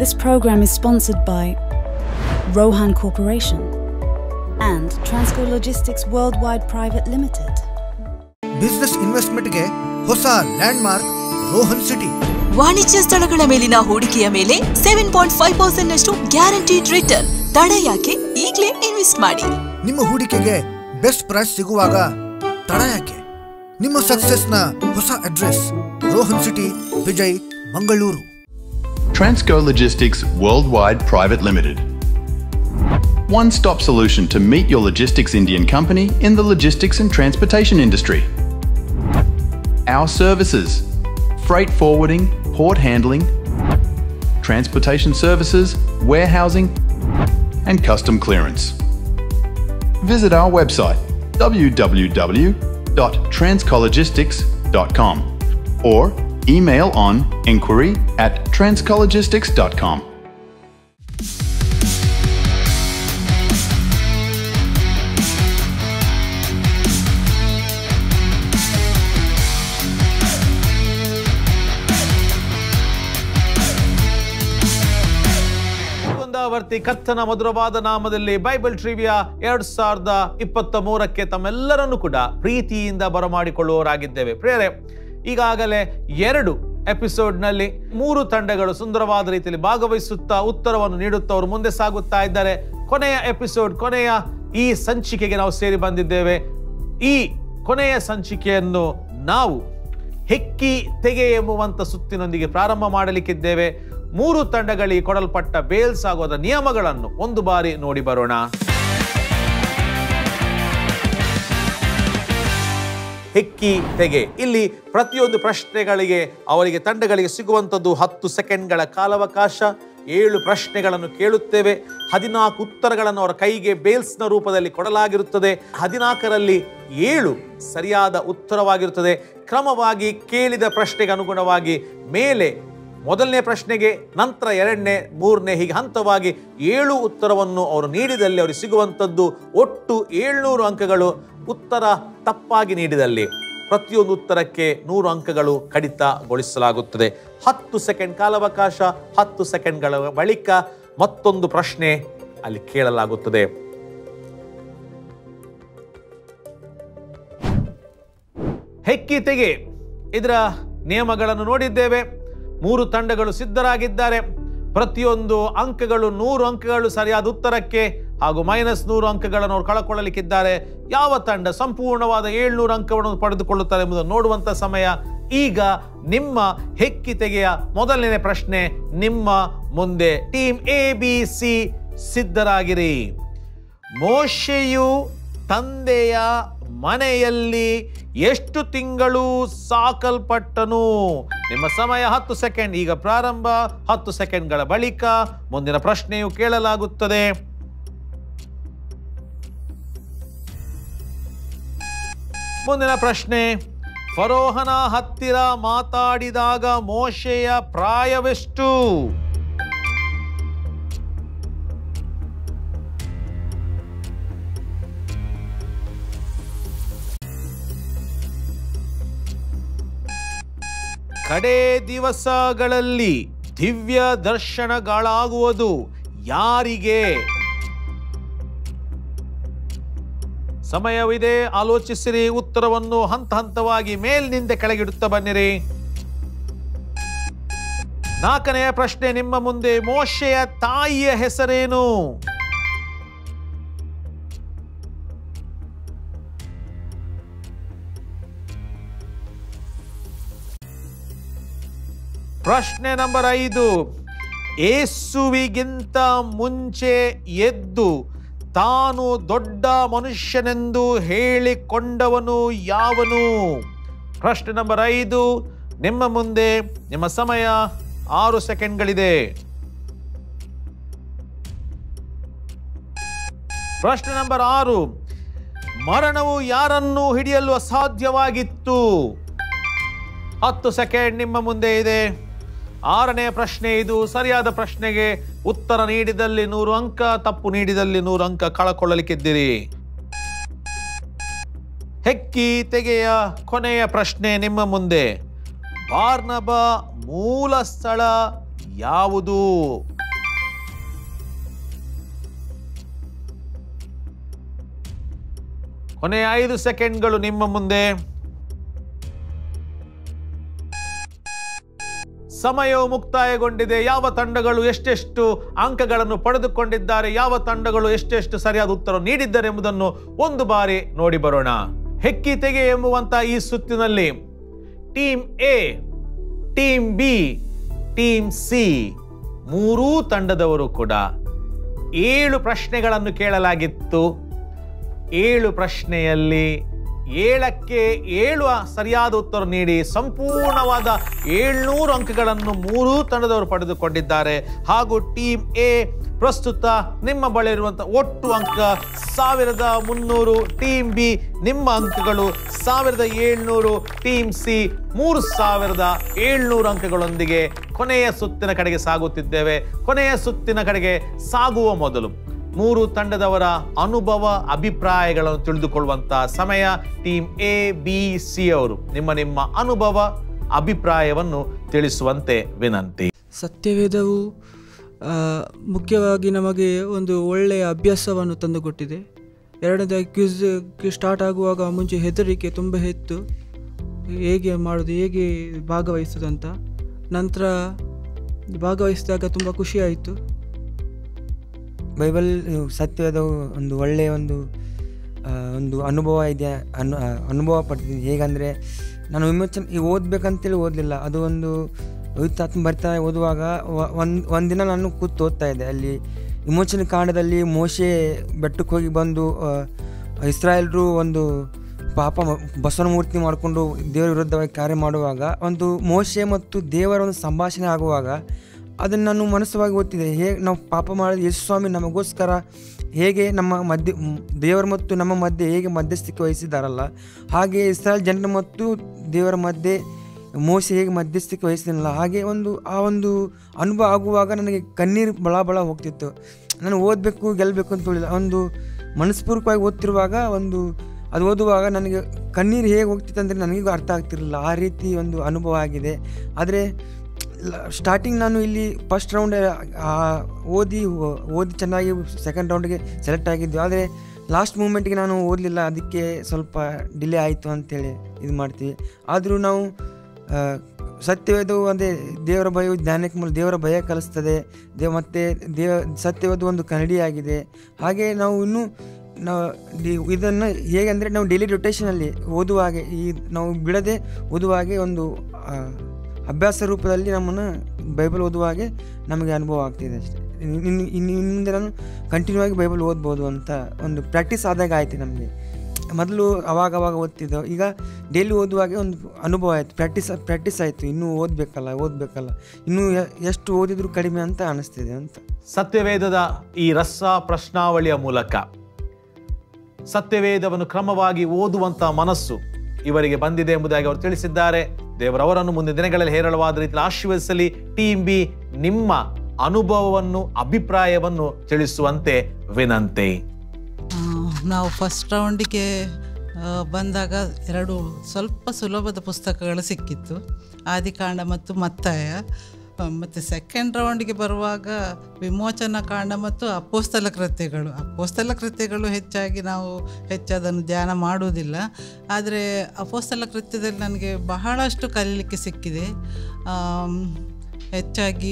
This program is sponsored by Rohan Corporation and Transco Logistics Worldwide Private Limited. Business ಇನ್ವೆಸ್ಟ್ಮೆಂಟ್ಗೆ ಹೊಸ landmark Rohan city. ವಾಣಿಜ್ಯ ಸ್ಥಳಗಳ ಮೇಲಿನ ಹೂಡಿಕೆಯ ಮೇಲೆ 7.5% ನಷ್ಟು ಗ್ಯಾರಂಟಿಡ್ ರಿಟರ್ನ್. ತಡ ಯಾಕೆ? ಈಗಲೇ ಇನ್ವೆಸ್ಟ್ ಮಾಡಿ. ನಿಮ್ಮ ಹೂಡಿಕೆಗೆ ಬೆಸ್ಟ್ ಪ್ರೈಸ್ ಸಿಗುವಾಗ ತಡ ಯಾಕೆ? ನಿಮ್ಮ ಸಕ್ಸೆಸ್ನ ಹೊಸ address Rohan city, Vijay, Mangaluru. Transco Logistics Worldwide Private Limited. One-stop solution to meet your logistics Indian company in the logistics and transportation industry. Our services: freight forwarding, port handling, transportation services, warehousing, and custom clearance. Visit our website www.transcologistics.com or email on inquiry@transcologistics.com. ಕರ್ತನ ಮಧುರವಾದ ನಾಮದಲ್ಲಿ Bible trivia 2023ಕ್ಕೆ ತಮ್ಮೆಲ್ಲರನ್ನು ಕೂಡ ಪ್ರೀತಿಯಿಂದ ಬರಮಾಡಿಕೊಳ್ಳುವವರಾಗಿದ್ದೇವೆ. ಪ್ರಿಯರೇ, ಈಗಾಗಲೇ 2 ಎಪಿಸೋಡ್ನಲ್ಲಿ 3 ತಂಡಗಳು ಸುಂದರವಾದ ರೀತಿಯಲ್ಲಿ ಭಾಗವಹಿಸುತ್ತಾ ಉತ್ತರವನ್ನು ನೀಡುತ್ತಾ ಅವರು ಮುಂದೆ ಸಾಗುತ್ತಾ ಇದ್ದಾರೆ. ಕೊನೆಯ ಎಪಿಸೋಡ್, ಕೊನೆಯ ಈ ಸಂಚಿಕೆಗೆ ನಾವು ಸೇರಿ ಬಂದಿದ್ದೇವೆ. ಈ ಕೊನೆಯ ಸಂಚಿಕೆಯನ್ನು ನಾವು ಹೆಕ್ಕಿ ತೆಗೆ ಎಂಬುವಂತ ಸುತ್ತಿನೊಂದಿಗೆ ಪ್ರಾರಂಭ ಮಾಡಲಿಕ್ಕಿದ್ದೇವೆ. 3 ತಂಡಗಳಿಗೆ ಕೊಡಲ್ಪಟ್ಟ ಬೇಲ್ಸ್ ಆಗೋದ ನಿಯಮಗಳನ್ನು ಒಂದು ಬಾರಿ ನೋಡಿ ಬರೋಣ. ಹೆಕ್ಕಿ ತೆಗೆ. ಇಲ್ಲಿ ಪ್ರತಿಯೊಂದು ಪ್ರಶ್ನೆಗಳಿಗೆ ಅವರಿಗೆ ತಂಡಗಳಿಗೆ ಸಿಗುವಂಥದ್ದು 10 ಸೆಕೆಂಡ್ಗಳ ಕಾಲಾವಕಾಶ. 7 ಪ್ರಶ್ನೆಗಳನ್ನು ಕೇಳುತ್ತೇವೆ. 14 ಉತ್ತರಗಳನ್ನು ಅವರ ಕೈಗೆ ಬೇಲ್ಸ್ನ ರೂಪದಲ್ಲಿ ಕೊಡಲಾಗಿರುತ್ತದೆ. 14ರಲ್ಲಿ 7 ಸರಿಯಾದ ಉತ್ತರವಾಗಿರುತ್ತದೆ. ಕ್ರಮವಾಗಿ ಕೇಳಿದ ಪ್ರಶ್ನೆಗೆ ಅನುಗುಣವಾಗಿ ಮೇಲೆ ಮೊದಲನೇ ಪ್ರಶ್ನೆಗೆ, ನಂತರ 2ನೇ, 3ನೇ, ಹೀಗೆ ಹಂತವಾಗಿ 7 ಉತ್ತರವನ್ನು ಅವರು ನೀಡಿದಲ್ಲಿ ಅವರಿಗೆ ಸಿಗುವಂಥದ್ದು ಒಟ್ಟು 700 ಅಂಕಗಳು. ಉತ್ತರ ತಪ್ಪಾಗಿ ನೀಡಿದಲ್ಲಿ ಪ್ರತಿಯೊಂದು ಉತ್ತರಕ್ಕೆ 100 ಅಂಕಗಳು ಕಡಿತಗೊಳಿಸಲಾಗುತ್ತದೆ. 10 ಸೆಕೆಂಡ್ ಕಾಲಾವಕಾಶ. 10 ಸೆಕೆಂಡ್ಗಳ ಬಳಿಕ ಮತ್ತೊಂದು ಪ್ರಶ್ನೆ ಅಲ್ಲಿ ಕೇಳಲಾಗುತ್ತದೆ. ಹೆಕ್ಕಿ ತೆಗೆ ಇದರ ನಿಯಮಗಳನ್ನು ನೋಡಿದ್ದೇವೆ. 3 ತಂಡಗಳು ಸಿದ್ಧರಾಗಿದ್ದಾರೆ. ಪ್ರತಿಯೊಂದು ಅಂಕಗಳು 100 ಅಂಕಗಳು ಸರಿಯಾದ ಉತ್ತರಕ್ಕೆ ಹಾಗೂ -100 ಅಂಕಗಳನ್ನು ಅವರು ಕಳಕೊಳ್ಳಲಿಕ್ಕಿದ್ದಾರೆ. ಯಾವ ತಂಡ ಸಂಪೂರ್ಣವಾದ 700 ಅಂಕವನ್ನು ಪಡೆದುಕೊಳ್ಳುತ್ತಾರೆ ಎಂಬುದನ್ನು ನೋಡುವಂತ ಸಮಯ ಈಗ. ನಿಮ್ಮ ಹೆಕ್ಕಿ ತೆಗೆಯ ಮೊದಲನೇ ಪ್ರಶ್ನೆ ನಿಮ್ಮ ಮುಂದೆ. Team ABC ಸಿದ್ಧರಾಗಿರಿ. ಮೋಶೆಯು ತಂದೆಯ ಮನೆಯಲ್ಲಿ ಎಷ್ಟು ತಿಂಗಳು ಸಾಕಲ್ಪಟ್ಟನು? ನಿಮ್ಮ ಸಮಯ 10 ಸೆಕೆಂಡ್ ಈಗ ಪ್ರಾರಂಭ. 10 ಸೆಕೆಂಡ್ಗಳ ಬಳಿಕ ಮುಂದಿನ ಪ್ರಶ್ನೆಯು ಕೇಳಲಾಗುತ್ತದೆ. ಮುಂದಿನ ಪ್ರಶ್ನೆ: ಫರೋಹನ ಹತ್ತಿರ ಮಾತಾಡಿದಾಗ ಮೋಶೆಯ ಪ್ರಾಯವೆಷ್ಟು? ಕಡೆ ದಿವಸಗಳಲ್ಲಿ ದಿವ್ಯ ದರ್ಶನಗಳಾಗುವುದು ಯಾರಿಗೆ? ಸಮಯವಿದೆ, ಆಲೋಚಿಸಿರಿ. ಉತ್ತರವನ್ನು ಹಂತ ಹಂತವಾಗಿ ಮೇಲಿನಿಂದ ಕೆಳಗಿಡುತ್ತಾ ಬನ್ನಿರಿ. 4ನೆಯ ಪ್ರಶ್ನೆ ನಿಮ್ಮ ಮುಂದೆ. ಮೋಶೆಯ ತಾಯಿಯ ಹೆಸರೇನು? ಪ್ರಶ್ನೆ ನಂಬರ್ 5. ಯೇಸುವಿಗಿಂತ ಮುಂಚೆ ಎದ್ದು ತಾನು ದೊಡ್ಡ ಮನುಷ್ಯನೆಂದು ಹೇಳಿಕೊಂಡವನು ಯಾವನು? ಪ್ರಶ್ನೆ ನಂಬರ್ 5 ನಿಮ್ಮ ಮುಂದೆ. ನಿಮ್ಮ ಸಮಯ 6 ಸೆಕೆಂಡ್ಗಳಿದೆ. ಪ್ರಶ್ನೆ ನಂಬರ್ 6. ಮರಣವು ಯಾರನ್ನು ಹಿಡಿಯಲು ಅಸಾಧ್ಯವಾಗಿತ್ತು? 10 ಸೆಕೆಂಡ್ ನಿಮ್ಮ ಮುಂದೆ ಇದೆ. 6ನೇ ಪ್ರಶ್ನೆ ಇದು. ಸರಿಯಾದ ಪ್ರಶ್ನೆಗೆ ಉತ್ತರ ನೀಡಿದಲ್ಲಿ 100 ಅಂಕ, ತಪ್ಪು ನೀಡಿದಲ್ಲಿ 100 ಅಂಕ ಕಳಕೊಳ್ಳಲಿಕ್ಕಿದ್ದೀರಿ. ಹೆಕ್ಕಿ ತೆಗೆಯ ಕೊನೆಯ ಪ್ರಶ್ನೆ ನಿಮ್ಮ ಮುಂದೆ. ಬಾರ್ನಬ ಮೂಲ ಸ್ಥಳ ಯಾವುದು? ಕೊನೆಯ 5 ಸೆಕೆಂಡ್ಗಳು ನಿಮ್ಮ ಮುಂದೆ. ಸಮಯವು ಮುಕ್ತಾಯಗೊಂಡಿದೆ. ಯಾವ ತಂಡಗಳು ಎಷ್ಟೆಷ್ಟು ಅಂಕಗಳನ್ನು ಪಡೆದುಕೊಂಡಿದ್ದಾರೆ, ಯಾವ ತಂಡಗಳು ಎಷ್ಟೆಷ್ಟು ಸರಿಯಾದ ಉತ್ತರ ನೀಡಿದ್ದಾರೆ ಎಂಬುದನ್ನು ಒಂದು ಬಾರಿ ನೋಡಿ ಬರೋಣ. ಹೆಕ್ಕಿ ತೆಗೆ ಎಂಬುವಂತ ಈ ಸುತ್ತಿನಲ್ಲಿ team A, team B, team C ಮೂರೂ ತಂಡದವರು ಕೂಡ 7 ಪ್ರಶ್ನೆಗಳನ್ನು ಕೇಳಲಾಗಿತ್ತು. 7 ಪ್ರಶ್ನೆಯಲ್ಲಿ 7ಕ್ಕೆ 7 ಸರಿಯಾದ ಉತ್ತರ ನೀಡಿ ಸಂಪೂರ್ಣವಾದ 700 ಅಂಕಗಳನ್ನು ಮೂರೂ ತಂಡದವರು ಪಡೆದುಕೊಂಡಿದ್ದಾರೆ. ಹಾಗೂ ಟೀಮ್ ಎ ಪ್ರಸ್ತುತ ನಿಮ್ಮ ಬಳಿ ಇರುವಂತಹ ಒಟ್ಟು ಅಂಕ 1300, ಟೀಮ್ ಬಿ ನಿಮ್ಮ ಅಂಕಗಳು 1700, ಟೀಮ್ ಸಿ 3700 ಅಂಕಗಳೊಂದಿಗೆ ಕೊನೆಯ ಸುತ್ತಿನ ಕಡೆಗೆ ಸಾಗುತ್ತಿದ್ದೇವೆ. ಕೊನೆಯ ಸುತ್ತಿನ ಕಡೆಗೆ ಸಾಗುವ ಮೊದಲು ಮೂರು ತಂಡದವರ ಅನುಭವ ಅಭಿಪ್ರಾಯಗಳನ್ನು ತಿಳಿದುಕೊಳ್ಳುವಂತಹ ಸಮಯ. ಟೀಮ್ ಎ, ಬಿ, ಸಿ ಅವರು ನಿಮ್ಮ ಅನುಭವ ಅಭಿಪ್ರಾಯವನ್ನು ತಿಳಿಸುವಂತೆ ವಿನಂತಿ. ಸತ್ಯವೇದವು ಮುಖ್ಯವಾಗಿ ನಮಗೆ ಒಂದು ಒಳ್ಳೆಯ ಅಭ್ಯಾಸವನ್ನು ತಂದುಕೊಟ್ಟಿದೆ. ಎರಡನೇದಾಗಿ ಕ್ವಿಜ್ ಸ್ಟಾರ್ಟ್ ಆಗುವಾಗ ಮುಂಚೆ ಹೆದರಿಕೆ ತುಂಬ ಇತ್ತು, ಹೇಗೆ ಮಾಡೋದು, ಹೇಗೆ ಭಾಗವಹಿಸೋದಂತ. ನಂತರ ಭಾಗವಹಿಸಿದಾಗ ತುಂಬ ಖುಷಿಯಾಯಿತು. ಬೈಬಲ್ ಸತ್ಯವೇದವು ಒಂದು ಒಳ್ಳೆಯ ಒಂದು ಅನುಭವ ಇದೆ, ಅನುಭವ ಪಡ್ತಿದ್ದೀನಿ. ಹೇಗಂದರೆ ನಾನು ವಿಮೋಚನೆ ಓದಬೇಕಂತೇಳಿ ಓದಲಿಲ್ಲ, ಅದು ಒಂದು ಪವಿತ್ರಾತ್ಮ ಬರ್ತಾ ಓದುವಾಗ ಒಂದಿನ ನಾನು ಕೂತು ಓದ್ತಾ ಇದ್ದೆ. ಅಲ್ಲಿ ವಿಮೋಚನೆ ಕಾಂಡದಲ್ಲಿ ಮೋಶೆ ಬೆಟ್ಟಕ್ಕೆ ಹೋಗಿ ಬಂದು ಇಸ್ರಾಯೇಲ್ರು ಒಂದು ಪಾಪ ಬಸವನ ಮೂರ್ತಿ ಮಾಡಿಕೊಂಡು ದೇವರ ವಿರುದ್ಧವಾಗಿ ಕಾರ್ಯ ಮಾಡುವಾಗ ಒಂದು ಮೋಶೆ ಮತ್ತು ದೇವರ ಒಂದು ಸಂಭಾಷಣೆ ಆಗುವಾಗ ಅದನ್ನು ನಾನು ಮನಸ್ಸವಾಗಿ ಓದ್ತಿದ್ದೆ. ಹೇಗೆ ನಾವು ಪಾಪ ಮಾಡಿದ ಯೇಸು ಸ್ವಾಮಿ ನಮಗೋಸ್ಕರ ಹೇಗೆ ನಮ್ಮ ಮಧ್ಯೆ ದೇವರ ಮತ್ತು ನಮ್ಮ ಮಧ್ಯೆ ಹೇಗೆ ಮಧ್ಯಸ್ಥಿಕೆ ವಹಿಸಿದ್ದಾರಲ್ಲ, ಹಾಗೆ ಇಸ್ರಾಯೇಲ್ ಜನರ ಮತ್ತು ದೇವರ ಮಧ್ಯೆ ಮೋಶೆ ಹೇಗೆ ಮಧ್ಯಸ್ಥಿಕೆ ವಹಿಸಿದನಲ್ಲ, ಹಾಗೆ ಆ ಒಂದು ಅನುಭವ ಆಗುವಾಗ ನನಗೆ ಕಣ್ಣೀರು ಬಳ ಹೋಗ್ತಿತ್ತು. ನಾನು ಓದಬೇಕು ಗೆಲ್ಲಬೇಕು ಅಂತ ಹೇಳಿಲ್ಲ, ಒಂದು ಮನಸ್ಪೂರ್ವಕವಾಗಿ ಓದ್ತಿರುವಾಗ ಅದು ಓದುವಾಗ ನನಗೆ ಕಣ್ಣೀರು ಹೇಗೆ ಹೋಗ್ತಿತ್ತು ಅಂದರೆ ನನಗೂ ಅರ್ಥ ಆಗ್ತಿರಲಿಲ್ಲ. ಆ ರೀತಿ ಒಂದು ಅನುಭವ ಆಗಿದೆ. ಆದರೆ ಸ್ಟಾರ್ಟಿಂಗ್ ನಾನು ಇಲ್ಲಿ ಫಸ್ಟ್ ರೌಂಡ್ ಓದಿ ಚೆನ್ನಾಗಿ ಸೆಕೆಂಡ್ ರೌಂಡ್ಗೆ ಸೆಲೆಕ್ಟ್ ಆಗಿದ್ದು. ಆದರೆ ಲಾಸ್ಟ್ ಮೂಮೆಂಟ್ಗೆ ನಾನು ಓದಲಿಲ್ಲ, ಅದಕ್ಕೆ ಸ್ವಲ್ಪ ಡಿಲೇ ಆಯಿತು ಅಂಥೇಳಿ ಇದು ಮಾಡ್ತೀವಿ. ಆದರೂ ನಾವು ಸತ್ಯವೇದವು ಅಂದರೆ ದೇವರ ಭಯವು ಜ್ಞಾನಕ್ಕೆ ಮೂಲ, ದೇವರ ಭಯ ಕಲಿಸ್ತದೆ. ಸತ್ಯವೇದ ಒಂದು ಕನ್ನಡಿಯಾಗಿದೆ. ಹಾಗೆ ನಾವು ಇದನ್ನು ಹೇಗೆ ಅಂದರೆ ನಾವು ಡೈಲಿ ರೊಟೇಷನಲ್ಲಿ ಓದುವಾಗೆ ನಾವು ಬಿಡದೆ ಓದುವಾಗೆ ಒಂದು ಅಭ್ಯಾಸ ರೂಪದಲ್ಲಿ ನಮ್ಮನ್ನು ಬೈಬಲ್ ಓದುವಾಗೆ ನಮಗೆ ಅನುಭವ ಆಗ್ತಿದೆ ಅಷ್ಟೇ. ಇನ್ನು ಮುಂದೆ ನಾನು ಕಂಟಿನ್ಯೂ ಆಗಿ ಬೈಬಲ್ ಓದ್ಬೋದು ಅಂತ ಒಂದು ಪ್ರಾಕ್ಟೀಸ್ ಆದಾಗ ಆಯಿತು ನಮಗೆ. ಮೊದಲು ಅವಾಗ ಓದ್ತಿದ್ದೋ, ಈಗ ಡೈಲಿ ಓದುವಾಗೆ ಒಂದು ಅನುಭವ ಆಯಿತು, ಪ್ರಾಕ್ಟೀಸ್ ಆಯಿತು. ಇನ್ನೂ ಓದಬೇಕಲ್ಲ ಇನ್ನೂ ಎಷ್ಟು ಓದಿದ್ರು ಕಡಿಮೆ ಅಂತ ಅನಿಸ್ತಿದೆ ಅಂತ. ಸತ್ಯವೇದದ ಈ ರಸ ಪ್ರಶ್ನಾವಳಿಯ ಮೂಲಕ ಸತ್ಯವೇದವನ್ನು ಕ್ರಮವಾಗಿ ಓದುವಂತಹ ಮನಸ್ಸು ಇವರಿಗೆ ಬಂದಿದೆ ಎಂಬುದಾಗಿ ಅವರು ತಿಳಿಸಿದ್ದಾರೆ. ದೇವರವರನ್ನು ಮುಂದಿನ ದಿನಗಳಲ್ಲಿ ಹೇರಳವಾದ ರೀತಿಯಲ್ಲಿ ಆಶೀರ್ವದಿಸಲಿ. ಟೀಮ್ ಬಿ ನಿಮ್ಮ ಅನುಭವವನ್ನು ಅಭಿಪ್ರಾಯವನ್ನು ತಿಳಿಸುವಂತೆ ವಿನಂತಿ. ನಾವು ಫಸ್ಟ್ ರೌಂಡಿಗೆ ಬಂದಾಗ 2 ಸ್ವಲ್ಪ ಸುಲಭದ ಪುಸ್ತಕಗಳು ಸಿಕ್ಕಿತ್ತು, ಆದಿಕಾಂಡ ಮತ್ತು ಮತ್ತಾಯ. ಮತ್ತು ಸೆಕೆಂಡ್ ರೌಂಡಿಗೆ ಬರುವಾಗ ವಿಮೋಚನಾ ಕಾಂಡ ಮತ್ತು ಅಪೊಸ್ತಲ ಕೃತ್ಯಗಳು ಹೆಚ್ಚಾಗಿ ನಾವು ಹೆಚ್ಚದನ್ನು ಧ್ಯಾನ ಮಾಡುವುದಿಲ್ಲ. ಆದರೆ ಅಪೊಸ್ತಲ ಕೃತ್ಯದಲ್ಲಿ ನನಗೆ ಬಹಳಷ್ಟು ಕಲೀಲಿಕ್ಕೆ ಸಿಕ್ಕಿದೆ. ಹೆಚ್ಚಾಗಿ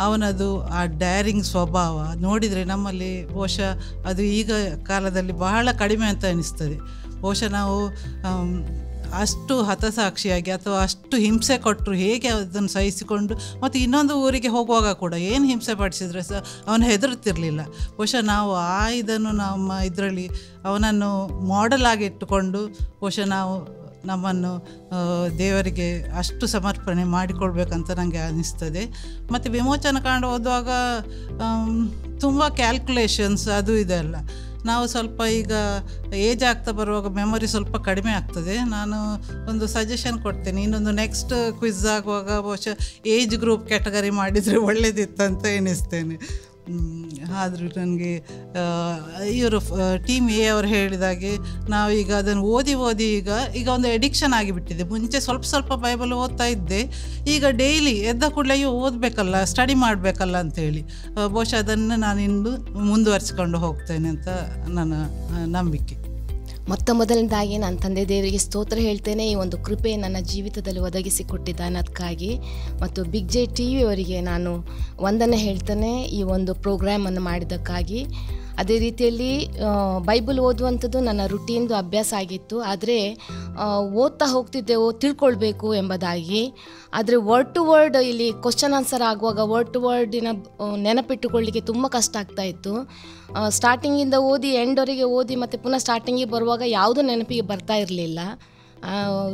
ಅವನದು ಆ ಡ್ಯಾರಿಂಗ್ ಸ್ವಭಾವ ನೋಡಿದರೆ ನಮ್ಮಲ್ಲಿ ಬಹುಶಃ ಅದು ಈಗ ಕಾಲದಲ್ಲಿ ಬಹಳ ಕಡಿಮೆ ಅಂತ ಅನಿಸ್ತದೆ. ಬಹುಶಃ ನಾವು ಅಷ್ಟು ಹತಸಾಕ್ಷಿಯಾಗಿ ಅಥವಾ ಅಷ್ಟು ಹಿಂಸೆ ಕೊಟ್ಟರು ಹೇಗೆ ಅದನ್ನು ಸಹಿಸಿಕೊಂಡು ಮತ್ತು ಇನ್ನೊಂದು ಊರಿಗೆ ಹೋಗುವಾಗ ಕೂಡ ಏನು ಹಿಂಸೆ ಪಡಿಸಿದ್ರೆ ಸಹ ಅವನು ಹೆದರುತ್ತಿರಲಿಲ್ಲ. ಬಹುಶಃ ನಾವು ಇದನ್ನು ನಮ್ಮ ಇದರಲ್ಲಿ ಅವನನ್ನು ಮಾಡೆಲ್ ಆಗಿ ಇಟ್ಟುಕೊಂಡು ಬಹುಶಃ ನಾವು ನಮ್ಮನ್ನು ದೇವರಿಗೆ ಅಷ್ಟು ಸಮರ್ಪಣೆ ಮಾಡಿಕೊಳ್ಬೇಕಂತ ನನಗೆ ಅನ್ನಿಸ್ತದೆ. ಮತ್ತು ವಿಮೋಚನಾ ಕಾಂಡ ಓದುವಾಗ ತುಂಬ ಕ್ಯಾಲ್ಕುಲೇಷನ್ಸ್ ಅದು ಇದೆಲ್ಲ. ನಾವು ಸ್ವಲ್ಪ ಈಗ ಏಜ್ ಆಗ್ತಾ ಬರುವಾಗ ಮೆಮೊರಿ ಸ್ವಲ್ಪ ಕಡಿಮೆ ಆಗ್ತದೆ. ನಾನು ಒಂದು ಸಜೆಷನ್ ಕೊಡ್ತೇನೆ, ಇನ್ನೊಂದು ನೆಕ್ಸ್ಟ್ ಕ್ವಿಜ್ ಆಗುವಾಗ ಬಹುಶಃ ಏಜ್ ಗ್ರೂಪ್ ಕ್ಯಾಟಗರಿ ಮಾಡಿದರೆ ಒಳ್ಳೆಯದಿತ್ತಂತ ಎಣಿಸ್ತೇನೆ. ಆದರೂ ನನಗೆ ಇವರು ಟೀಮ್ ಎ ಅವರು ಹೇಳಿದಾಗೆ ನಾವೀಗ ಅದನ್ನು ಓದಿ ಈಗ ಒಂದು ಎಡಿಕ್ಷನ್ ಆಗಿಬಿಟ್ಟಿದೆ. ಮುಂಚೆ ಸ್ವಲ್ಪ ಬೈಬಲ್ ಓದ್ತಾ ಇದ್ದೆ, ಈಗ ಡೈಲಿ ಎದ್ದ ಕೂಡಲೇ ಓದಬೇಕಲ್ಲ, ಸ್ಟಡಿ ಮಾಡಬೇಕಲ್ಲ ಅಂಥೇಳಿ ಬಹುಶಃ ಅದನ್ನು ನಾನು ಇನ್ನು ಮುಂದುವರಿಸಿಕೊಂಡು ಹೋಗ್ತೇನೆ ಅಂತ ನನ್ನ ನಂಬಿಕೆ. ಮೊದಲನೇದಾಗಿ ನಾನು ತಂದೆ ದೇವರಿಗೆ ಸ್ತೋತ್ರ ಹೇಳ್ತೇನೆ, ಈ ಒಂದು ಕೃಪೆ ನನ್ನ ಜೀವಿತದಲ್ಲಿ ಒದಗಿಸಿಕೊಟ್ಟಿದ್ದಾನೆ ಅದಕ್ಕಾಗಿ. ಮತ್ತು ಬಿಗ್ ಜೆ ಟಿ ವಿಯವರಿಗೆ ನಾನು ವಂದನೆ ಹೇಳ್ತೇನೆ ಈ ಒಂದು ಪ್ರೋಗ್ರಾಮನ್ನು ಮಾಡಿದ್ದಕ್ಕಾಗಿ. ಅದೇ ರೀತಿಯಲ್ಲಿ ಬೈಬಲ್ ಓದುವಂಥದ್ದು ನನ್ನ ರುಟೀನ್ದು ಅಭ್ಯಾಸ ಆಗಿತ್ತು. ಆದರೆ ಓದ್ತಾ ಹೋಗ್ತಿದ್ದೆವು ತಿಳ್ಕೊಳ್ಬೇಕು ಎಂಬುದಾಗಿ. ಆದರೆ ವರ್ಡ್ ಟು ವರ್ಡ್ ಇಲ್ಲಿ ಕ್ವಶನ್ ಆನ್ಸರ್ ಆಗುವಾಗ ವರ್ಡ್ ಟು ವರ್ಡಿನ ನೆನಪಿಟ್ಟುಕೊಳ್ಳಿಕ್ಕೆ ತುಂಬ ಕಷ್ಟ ಆಗ್ತಾಯಿತ್ತು. ಸ್ಟಾರ್ಟಿಂಗಿಂದ ಓದಿ ಎಂಡ್ವರೆಗೆ ಓದಿ ಮತ್ತು ಪುನಃ ಸ್ಟಾರ್ಟಿಂಗಿಗೆ ಬರುವಾಗ ಯಾವುದೂ ನೆನಪಿಗೆ ಬರ್ತಾ ಇರಲಿಲ್ಲ.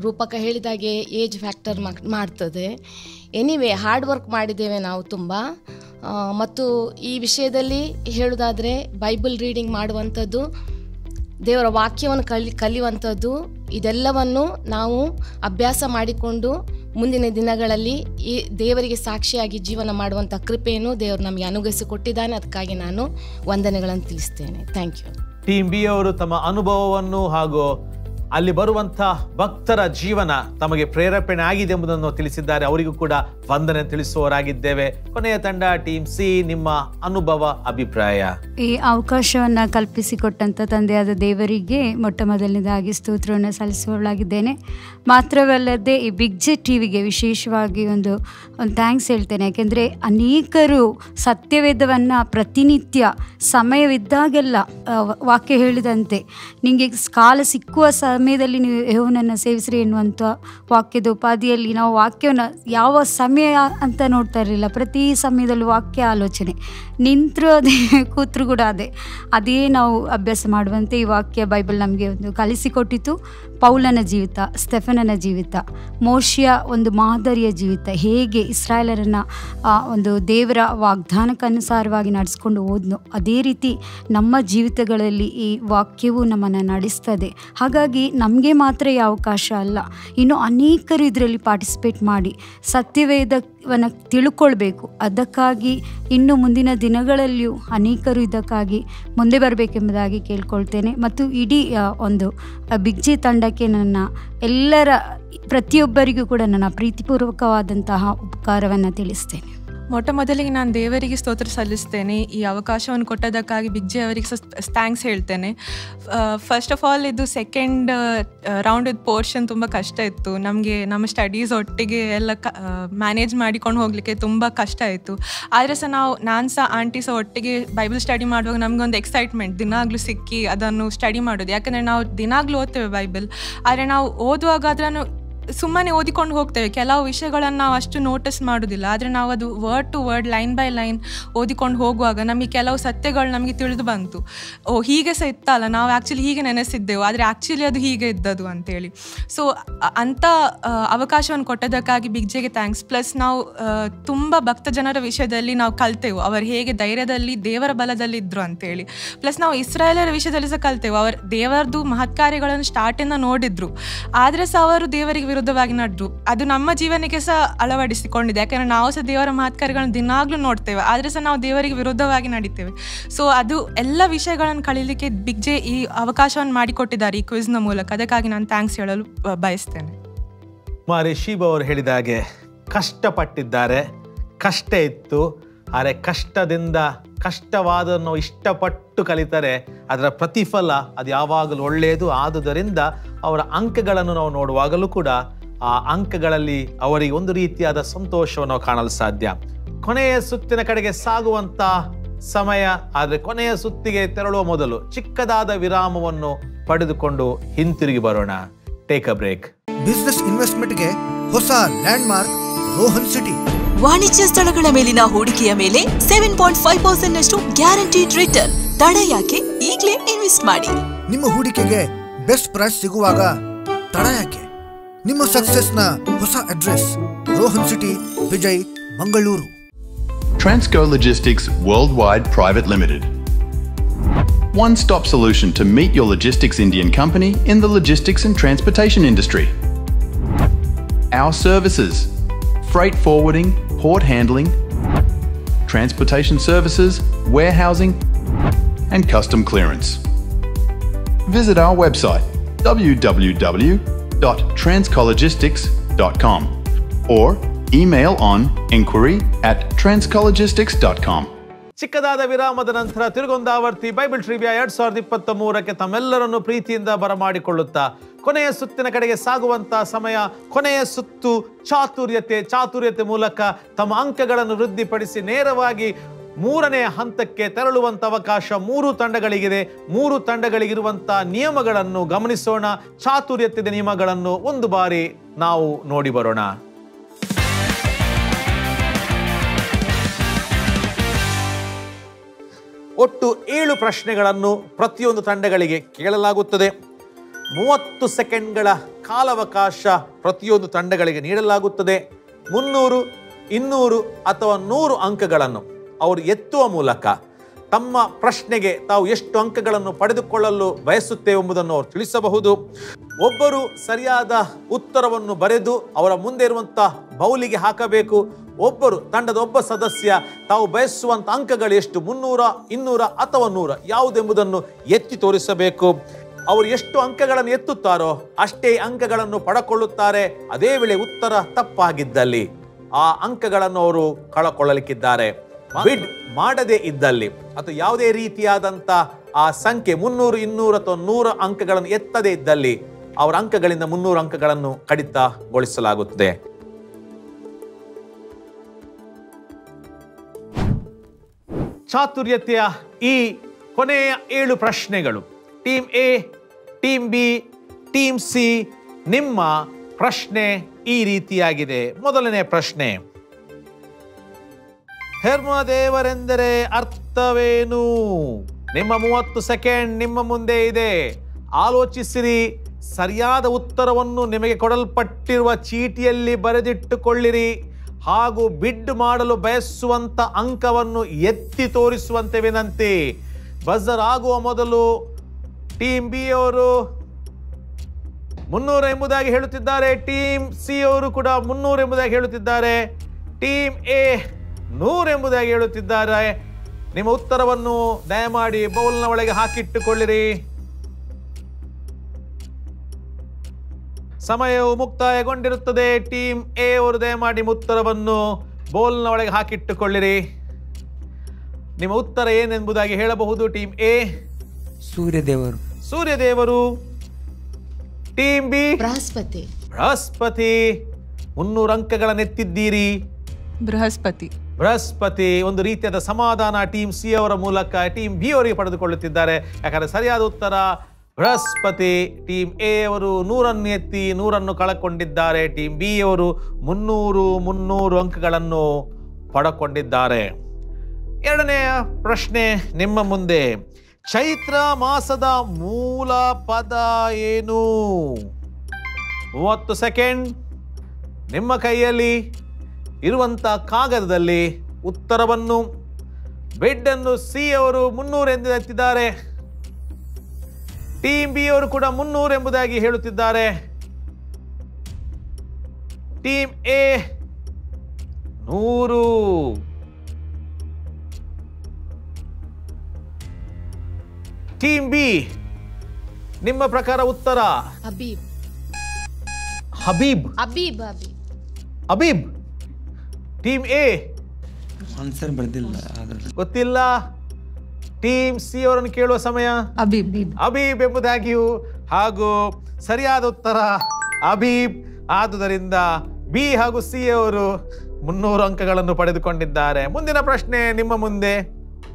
ರೂಪಕ ಹೇಳಿದಾಗೆ ಏಜ್ ಫ್ಯಾಕ್ಟರ್ ಮಾಡ್ತದೆ. ಎನಿವೇ ಹಾರ್ಡ್ ವರ್ಕ್ ಮಾಡಿದ್ದೇವೆ ನಾವು ತುಂಬ. ಮತ್ತು ಈ ವಿಷಯದಲ್ಲಿ ಹೇಳೋದಾದರೆ ಬೈಬಲ್ ರೀಡಿಂಗ್ ಮಾಡುವಂಥದ್ದು, ದೇವರ ವಾಕ್ಯವನ್ನು ಕಲಿಯುವಂಥದ್ದು, ಇದೆಲ್ಲವನ್ನು ನಾವು ಅಭ್ಯಾಸ ಮಾಡಿಕೊಂಡು ಮುಂದಿನ ದಿನಗಳಲ್ಲಿ ಈ ದೇವರಿಗೆ ಸಾಕ್ಷಿಯಾಗಿ ಜೀವನ ಮಾಡುವಂಥ ಕೃಪೆಯನ್ನು ದೇವರು ನಮಗೆ ಅನುಗ್ರಹಿಸಿಕೊಟ್ಟಿದ್ದಾನೆ. ಅದಕ್ಕಾಗಿ ನಾನು ವಂದನೆಗಳನ್ನು ತಿಳಿಸ್ತೇನೆ. Thank you. ಟೀಮ್ ಬಿ ಅವರು ತಮ್ಮ ಅನುಭವವನ್ನು ಹಾಗೂ ಅಲ್ಲಿ ಬರುವಂಥ ಭಕ್ತರ ಜೀವನ ತಮಗೆ ಪ್ರೇರೇಪಣೆ ಆಗಿದೆ ಎಂಬುದನ್ನು ತಿಳಿಸಿದ್ದಾರೆ. ಅವರಿಗೂ ಕೂಡ ವಂದನೆ ತಿಳಿಸುವವರಾಗಿದ್ದೇವೆ. ಕೊನೆಯ ತಂಡ ಟೀಮ್ ಸಿ, ನಿಮ್ಮ ಅನುಭವ, ಅಭಿಪ್ರಾಯ. ಈ ಅವಕಾಶವನ್ನು ಕಲ್ಪಿಸಿಕೊಟ್ಟಂಥ ತಂದೆಯಾದ ದೇವರಿಗೆ ಮೊದಲನೇದಾಗಿ ಸ್ತೋತ್ರವನ್ನು ಸಲ್ಲಿಸುವವಳಾಗಿದ್ದೇನೆ. ಮಾತ್ರವಲ್ಲದೆ ಈ ಬಿಗ್ ಜೆ ಟಿವಿಗೆ ವಿಶೇಷವಾಗಿ ಒಂದು ಥ್ಯಾಂಕ್ಸ್ ಹೇಳ್ತೇನೆ. ಯಾಕೆಂದರೆ ಅನೇಕರು ಸತ್ಯವೇದವನ್ನು ಪ್ರತಿನಿತ್ಯ ಸಮಯವಿದ್ದಾಗೆಲ್ಲ ವಾಕ್ಯ ಹೇಳಿದಂತೆ ನಿಮಗೆ ಕಾಲ ಸಿಕ್ಕುವ ಸಮಯದಲ್ಲಿ ನೀವು ಯೆಹೋವನನ್ನು ಸೇವಿಸ್ರಿ ಎನ್ನುವಂಥ ವಾಕ್ಯದ ಉಪಾಧಿಯಲ್ಲಿ ನಾವು ವಾಕ್ಯವನ್ನು ಯಾವ ಸಮಯ ಅಂತ ನೋಡ್ತಾ ಇರಲಿಲ್ಲ. ಪ್ರತಿ ಸಮಯದಲ್ಲೂ ವಾಕ್ಯ ಆಲೋಚನೆ, ನಿಂತರೂ ಅದೇ, ಕೂತ್ರು ಕೂಡ ಅದೇ ನಾವು ಅಭ್ಯಾಸ ಮಾಡುವಂತೆ ಈ ವಾಕ್ಯ ಬೈಬಲ್ ನಮಗೆ ಒಂದು ಕಲಿಸಿಕೊಟ್ಟಿತು. ಪೌಲನ ಜೀವಿತ, ಸ್ಟೆಫನನ ಜೀವಿತ, ಮೋಶೆಯ ಒಂದು ಮಾದರಿಯ ಜೀವಿತ, ಹೇಗೆ ಇಸ್ರಾಯೇಲರನ್ನು ಒಂದು ದೇವರ ವಾಗ್ದಾನಕ್ಕನುಸಾರವಾಗಿ ನಡೆಸ್ಕೊಂಡು ಹೋದ್ನೋ ಅದೇ ರೀತಿ ನಮ್ಮ ಜೀವಿತಗಳಲ್ಲಿ ಈ ವಾಕ್ಯವು ನಮ್ಮನ್ನು ನಡೆಸ್ತದೆ. ಹಾಗಾಗಿ ನಮಗೆ ಮಾತ್ರ ಈ ಅವಕಾಶ ಅಲ್ಲ, ಇನ್ನು ಅನೇಕರು ಇದರಲ್ಲಿ ಪಾರ್ಟಿಸಿಪೇಟ್ ಮಾಡಿ ಸತ್ಯವೇದವನ್ನು ತಿಳ್ಕೊಳ್ಬೇಕು. ಅದಕ್ಕಾಗಿ ಇನ್ನು ಮುಂದಿನ ದಿನಗಳಲ್ಲಿಯೂ ಅನೇಕರು ಇದಕ್ಕಾಗಿ ಮುಂದೆ ಬರಬೇಕೆಂಬುದಾಗಿ ಕೇಳ್ಕೊಳ್ತೇನೆ. ಮತ್ತು ಇಡೀ ಒಂದು ಬಿಗ್ ಜೆ ತಂಡಕ್ಕೆ ನನ್ನ ಎಲ್ಲರ ಪ್ರತಿಯೊಬ್ಬರಿಗೂ ಕೂಡ ನನ್ನ ಪ್ರೀತಿಪೂರ್ವಕವಾದಂತಹ ಉಪಕಾರವನ್ನು ತಿಳಿಸ್ತೇನೆ. ಮೊದಲಿಗೆ ನಾನು ದೇವರಿಗೆ ಸ್ತೋತ್ರ ಸಲ್ಲಿಸ್ತೇನೆ. ಈ ಅವಕಾಶವನ್ನು ಕೊಟ್ಟದಕ್ಕಾಗಿ ಬಿಗ್ ಜೆ ಅವರಿಗೆ ಥ್ಯಾಂಕ್ಸ್ ಹೇಳ್ತೇನೆ. ಫಸ್ಟ್ ಆಫ್ ಆಲ್ ಇದು ಸೆಕೆಂಡ್ ರೌಂಡ್ ಪೋರ್ಷನ್ ತುಂಬ ಕಷ್ಟ ಇತ್ತು. ನಮಗೆ ನಮ್ಮ ಸ್ಟಡೀಸ್ ಒಟ್ಟಿಗೆ ಎಲ್ಲ ಮ್ಯಾನೇಜ್ ಮಾಡಿಕೊಂಡು ಹೋಗಲಿಕ್ಕೆ ತುಂಬ ಕಷ್ಟ ಆಯಿತು. ಆದರೆ ಸಹ ನಾನು ಸಹ ಆಂಟಿ ಸಹ ಒಟ್ಟಿಗೆ ಬೈಬಲ್ ಸ್ಟಡಿ ಮಾಡುವಾಗ ನಮಗೊಂದು ಎಕ್ಸೈಟ್ಮೆಂಟ್, ದಿನಾಗಲೂ ಸಿಕ್ಕಿ ಅದನ್ನು ಸ್ಟಡಿ ಮಾಡೋದು. ಯಾಕಂದರೆ ನಾವು ದಿನಾಗಲೂ ಓದ್ತೇವೆ ಬೈಬಲ್, ಆದರೆ ನಾವು ಓದುವಾಗ ಅದನ್ನು ಸುಮ್ಮನೆ ಓದಿಕೊಂಡು ಹೋಗ್ತೇವೆ. ಕೆಲವು ವಿಷಯಗಳನ್ನು ನಾವು ಅಷ್ಟು ನೋಟಿಸ್ ಮಾಡೋದಿಲ್ಲ. ಆದರೆ ನಾವು ಅದು word to word, line by line ಓದಿಕೊಂಡು ಹೋಗುವಾಗ ನಮಗೆ ಕೆಲವು ಸತ್ಯಗಳು ನಮಗೆ ತಿಳಿದು ಬಂತು. ಹೀಗೆ ಸಹ ಇತ್ತಲ್ಲ, ನಾವು ಆ್ಯಕ್ಚುಲಿ ಹೀಗೆ ನೆನೆಸಿದ್ದೆವು, ಆದರೆ ಆ್ಯಕ್ಚುಲಿ ಅದು ಹೀಗೆ ಇದ್ದದು ಅಂತೇಳಿ. ಸೊ ಅಂಥ ಅವಕಾಶವನ್ನು ಕೊಟ್ಟದಕ್ಕಾಗಿ ಬಿಗ್ ಜೆಗೆ ಥ್ಯಾಂಕ್ಸ್. ಪ್ಲಸ್ ನಾವು ತುಂಬ ಭಕ್ತ ಜನರ ವಿಷಯದಲ್ಲಿ ನಾವು ಕಲ್ತೆವು, ಅವರು ಹೇಗೆ ಧೈರ್ಯದಲ್ಲಿ ದೇವರ ಬಲದಲ್ಲಿ ಇದ್ದರು ಅಂತೇಳಿ. ಪ್ಲಸ್ ನಾವು ಇಸ್ರಾಯೇಲರ ವಿಷಯದಲ್ಲಿ ಸಹ ಕಲ್ತೆವು, ಅವರು ದೇವರದು ಮಹತ್ಕಾರ್ಯಗಳನ್ನು ಸ್ಟಾರ್ಟಿಂದ ನೋಡಿದ್ರು, ಆದರೆ ಸಹ ಅವರು ದೇವರಿಗೆ ವಿರುದ್ಧವಾಗಿ ನಡೆದ್ರು. ಅದು ನಮ್ಮ ಜೀವನಕ್ಕೆ ಸಹ ಅಳವಡಿಸಿಕೊಂಡಿದೆ. ಯಾಕಂದರೆ ನಾವು ಸಹ ದೇವರ ಮಹತ್ಕಾರ್ಯಗಳನ್ನು ದಿನಾಗ್ಲೂ ನೋಡ್ತೇವೆ, ಆದರೆ ಸಹ ನಾವು ದೇವರಿಗೆ ವಿರುದ್ಧವಾಗಿ ನಡೀತೇವೆ. ಸೊ ಅದು ಎಲ್ಲ ವಿಷಯಗಳನ್ನು ಕಳೀಲಿಕ್ಕೆ ಬಿಗ್ ಜೆ ಈ ಅವಕಾಶವನ್ನು ಮಾಡಿಕೊಟ್ಟಿದ್ದಾರೆ ಈ ಕ್ವಿಜ್ನ ಮೂಲಕ. ಅದಕ್ಕಾಗಿ ನಾನು ಥ್ಯಾಂಕ್ಸ್ ಹೇಳಲು ಬಯಸ್ತೇನೆ. ಕುಮಾರಿ ಶೀಬಾ ಅವರು ಹೇಳಿದ ಹಾಗೆ ಕಷ್ಟಪಟ್ಟಿದ್ದಾರೆ, ಕಷ್ಟ ಇತ್ತು. ಆದರೆ ಕಷ್ಟದಿಂದ ಕಷ್ಟವಾದನ್ನು ಇಷ್ಟಪಟ್ಟು ಕಲಿತಾರೆ, ಅದರ ಪ್ರತಿಫಲ ಅದು ಯಾವಾಗಲೂ ಒಳ್ಳೆಯದು. ಆದುದರಿಂದ ಅವರ ಅಂಕಗಳನ್ನು ನಾವು ನೋಡುವಾಗಲೂ ಕೂಡ ಆ ಅಂಕಗಳಲ್ಲಿ ಅವರಿಗೆ ಒಂದು ರೀತಿಯಾದ ಸಂತೋಷವನ್ನು ಕಾಣಲು ಸಾಧ್ಯ. ಕೊನೆಯ ಸುತ್ತಿನ ಕಡೆಗೆ ಸಾಗುವಂತ ಸಮಯ. ಆದರೆ ಕೊನೆಯ ಸುತ್ತಿಗೆ ತೆರಳುವ ಮೊದಲು ಚಿಕ್ಕದಾದ ವಿರಾಮವನ್ನು ಪಡೆದುಕೊಂಡು ಹಿಂತಿರುಗಿ ಬರೋಣ. Take a break. ಬಿಸಿನೆಸ್ ಇನ್ವೆಸ್ಟ್ಮೆಂಟ್ಗೆ ಹೊಸ ಲ್ಯಾಂಡ್ಮಾರ್ಕ್ ರೋಹನ್ ಸಿಟಿ. ವಾಣಿಜ್ಯ ಸ್ಥಳಗಳ ಮೇಲಿನ ಹೂಡಿಕೆಯ ಮೇಲೆ 7.5% ನಷ್ಟು ಗ್ಯಾರಂಟಿಡ್ ರಿಟರ್ನ್. ತಡ ಯಾಕೆ? ಈಗಲೇ ಇನ್ವೆಸ್ಟ್ ಮಾಡಿ. ನಿಮ್ಮ ಹೂಡಿಕೆಗೆ ಬೆಸ್ಟ್ ಪ್ರೈಸ್ ಸಿಗುವಾಗ ತಡ ಯಾಕೆ? ನಿಮ್ಮ ಸಕ್ಸೆಸ್ನ ಹೊಸ address Rohan city, Vijay, Mangaluru. Transco Logistics Worldwide Private Limited. One-stop solution to meet your logistics Indian company in the logistics and transportation industry. Our services: freight forwarding, port handling, transportation services, warehousing, and custom clearance. Visit our website www.transcologistics.com or email on inquiry@transcologistics.com. ಚಿಕ್ಕದಾದ ವಿರಾಮದ ನಂತರ ತಿರುಗೊಂದಾವರ್ತಿ Bible trivia 2023ಕ್ಕೆ ತಮ್ಮೆಲ್ಲರನ್ನು ಪ್ರೀತಿಯಿಂದ ಬರಮಾಡಿಕೊಳ್ಳುತ್ತಾ ಕೊನೆಯ ಸುತ್ತಿನ ಕಡೆಗೆ ಸಾಗುವಂತ ಸಮಯ. ಕೊನೆಯ ಸುತ್ತು ಚಾತುರ್ಯತೆ ಮೂಲಕ ತಮ್ಮ ಅಂಕಗಳನ್ನು ವೃದ್ಧಿಪಡಿಸಿ ನೇರವಾಗಿ 3ನೇ ಹಂತಕ್ಕೆ ತೆರಳುವಂತ ಅವಕಾಶ 3 ತಂಡಗಳಿಗಿದೆ. 3 ತಂಡಗಳಿಗಿರುವಂತ ನಿಯಮಗಳನ್ನು ಗಮನಿಸೋಣ. ಚಾತುರ್ಯತೆ ನಿಯಮಗಳನ್ನು ಒಂದು ಬಾರಿ ನಾವು ನೋಡಿ ಬರೋಣ. ಒಟ್ಟು 7 ಪ್ರಶ್ನೆಗಳನ್ನು ಪ್ರತಿಯೊಂದು ತಂಡಗಳಿಗೆ ಕೇಳಲಾಗುತ್ತದೆ. 30 ಸೆಕೆಂಡ್ಗಳ ಕಾಲಾವಕಾಶ ಪ್ರತಿಯೊಂದು ತಂಡಗಳಿಗೆ ನೀಡಲಾಗುತ್ತದೆ. 300, 200 ಅಥವಾ 100 ಅಂಕಗಳನ್ನು ಅವರು ಎತ್ತುವ ಮೂಲಕ ತಮ್ಮ ಪ್ರಶ್ನೆಗೆ ತಾವು ಎಷ್ಟು ಅಂಕಗಳನ್ನು ಪಡೆದುಕೊಳ್ಳಲು ಬಯಸುತ್ತೇವೆ ಎಂಬುದನ್ನು ಅವರು ತಿಳಿಸಬಹುದು. ಒಬ್ಬರು ಸರಿಯಾದ ಉತ್ತರವನ್ನು ಬರೆದು ಅವರ ಮುಂದೆ ಇರುವಂತಹ ಬೌಲಿಗೆ ಹಾಕಬೇಕು. ತಂಡದ ಒಬ್ಬ ಸದಸ್ಯ ತಾವು ಬಯಸುವಂತ ಅಂಕಗಳು ಎಷ್ಟು, 300, 200 ಅಥವಾ 100 ಯಾವುದೆಂಬುದನ್ನು ಎತ್ತಿ ತೋರಿಸಬೇಕು. ಅವರು ಎಷ್ಟು ಅಂಕಗಳನ್ನು ಎತ್ತುತ್ತಾರೋ ಅಷ್ಟೇ ಅಂಕಗಳನ್ನು ಪಡೆದುಕೊಳ್ಳುತ್ತಾರೆ. ಅದೇ ವೇಳೆ ಉತ್ತರ ತಪ್ಪಾಗಿದ್ದಲ್ಲಿ ಆ ಅಂಕಗಳನ್ನು ಅವರು ಕಳಕೊಳ್ಳಲಿಕ್ಕಿದ್ದಾರೆ. ಬಿಡ್ ಮಾಡದೇ ಇದ್ದಲ್ಲಿ ಅಥವಾ ಯಾವುದೇ ರೀತಿಯಾದಂಥ ಆ ಸಂಖ್ಯೆ 300, 200 ಅಥವಾ 100 ಅಂಕಗಳನ್ನು ಎತ್ತದೇ ಇದ್ದಲ್ಲಿ ಅವರ ಅಂಕಗಳಿಂದ 300 ಅಂಕಗಳನ್ನು ಕಡಿತಗೊಳಿಸಲಾಗುತ್ತದೆ. ಚಾತುರ್ಯತೆಯ ಈ ಕೊನೆಯ 7 ಪ್ರಶ್ನೆಗಳು team A, team B, team C. ನಿಮ್ಮ ಪ್ರಶ್ನೆ ಈ ರೀತಿಯಾಗಿದೆ. ಮೊದಲನೇ ಪ್ರಶ್ನೆ, ಹೆರ್ಮದೇವರೆಂದರೆ ಅರ್ಥವೇನು? ನಿಮ್ಮ 30 ಸೆಕೆಂಡ್ ನಿಮ್ಮ ಮುಂದೆ ಇದೆ. ಆಲೋಚಿಸಿರಿ. ಸರಿಯಾದ ಉತ್ತರವನ್ನು ನಿಮಗೆ ಕೊಡಲ್ಪಟ್ಟಿರುವ ಚೀಟಿಯಲ್ಲಿ ಬರೆದಿಟ್ಟುಕೊಳ್ಳಿರಿ ಹಾಗೂ ಬಿಡ್ ಮಾಡಲು ಬಯಸುವಂತ ಅಂಕವನ್ನು ಎತ್ತಿ ತೋರಿಸುವಂತೆ ವಿನಂತಿ. ಬಜರ್ ಆಗುವ ಮೊದಲು ಟೀಮ್ ಬಿ ಅವರು 300 ಎಂಬುದಾಗಿ ಹೇಳುತ್ತಿದ್ದಾರೆ. ಟೀಮ್ ಸಿ ಅವರು ಕೂಡ 300 ಎಂಬುದಾಗಿ ಹೇಳುತ್ತಿದ್ದಾರೆ. ಟೀಮ್ ಎ 100 ಎಂಬುದಾಗಿ ಹೇಳುತ್ತಿದ್ದಾರೆ. ನಿಮ್ಮ ಉತ್ತರವನ್ನು ದಯಮಾಡಿ ಬೌಲ್ನ ಒಳಗೆ ಹಾಕಿಟ್ಟುಕೊಳ್ಳಿರಿ. ಸಮಯವು ಮುಕ್ತಾಯಗೊಂಡಿರುತ್ತದೆ. ಟೀಮ್ ಎ ಅವರು ದಯಮಾಡಿ ಉತ್ತರವನ್ನು ಬೌಲ್ನ ಒಳಗೆ ಹಾಕಿಟ್ಟುಕೊಳ್ಳಿರಿ. ನಿಮ್ಮ ಉತ್ತರ ಏನೆಂಬುದಾಗಿ ಹೇಳಬಹುದು. ಟೀಮ್ ಎ ಸೂರ್ಯದೇವರು. Team B Brihaspati. 300 ಅಂಕಗಳನ್ನು ಎತ್ತಿದ್ದೀರಿ. ಬೃಹಸ್ಪತಿ ಒಂದು ರೀತಿಯಾದ ಸಮಾಧಾನ ಟೀಮ್ ಸಿ ಅವರ ಮೂಲಕ ಟೀಮ್ ಬಿ ಅವರಿಗೆ ಪಡೆದುಕೊಳ್ಳುತ್ತಿದ್ದಾರೆ. ಯಾಕಂದ್ರೆ ಸರಿಯಾದ ಉತ್ತರ ಬೃಹಸ್ಪತಿ. ಟೀಮ್ ಎ ಅವರು 100 ಎತ್ತಿ 100 ಕಳಕೊಂಡಿದ್ದಾರೆ. ಟೀಮ್ ಬಿ ಅವರು 300 ಅಂಕಗಳನ್ನು ಪಡೆದುಕೊಂಡಿದ್ದಾರೆ. ಎರಡನೆಯ ಪ್ರಶ್ನೆ ನಿಮ್ಮ ಮುಂದೆ. ಚೈತ್ರ ಮಾಸದ ಮೂಲ ಪದ ಏನು? 30 ಸೆಕೆಂಡ್ ನಿಮ್ಮ ಕೈಯಲ್ಲಿ ಇರುವಂತ ಕಾಗದದಲ್ಲಿ ಉತ್ತರವನ್ನು ಬಿಡ್ ಅನ್ನು ಸಿ ಅವರು 300 ಎಂದು ಎತ್ತಿದ್ದಾರೆ. ಟೀಮ್ ಬಿ ಅವರು ಕೂಡ 300 ಎಂಬುದಾಗಿ ಹೇಳುತ್ತಿದ್ದಾರೆ. Team A 100. ಟೀಮ್ ಬಿ ನಿಮ್ಮ ಪ್ರಕಾರ ಉತ್ತರ ಹಬೀಬ್. ಟೀಮ್ ಎ ಆನ್ಸರ್ ಬರ್ದಿಲ್ಲ, ಗೊತ್ತಿಲ್ಲ. ಟೀಮ್ ಸಿ ಅವರನ್ನು ಕೇಳುವ ಸಮಯ. ಅಬೀಬ್ ಎಂಬುದಾಗಿಯೂ ಹಾಗೂ ಸರಿಯಾದ ಉತ್ತರ ಅಬೀಬ್. ಆದುದರಿಂದ ಬಿ ಹಾಗೂ ಸಿ ಅವರು 300 ಅಂಕಗಳನ್ನು ಪಡೆದುಕೊಂಡಿದ್ದಾರೆ. ಮುಂದಿನ ಪ್ರಶ್ನೆ ನಿಮ್ಮ ಮುಂದೆ.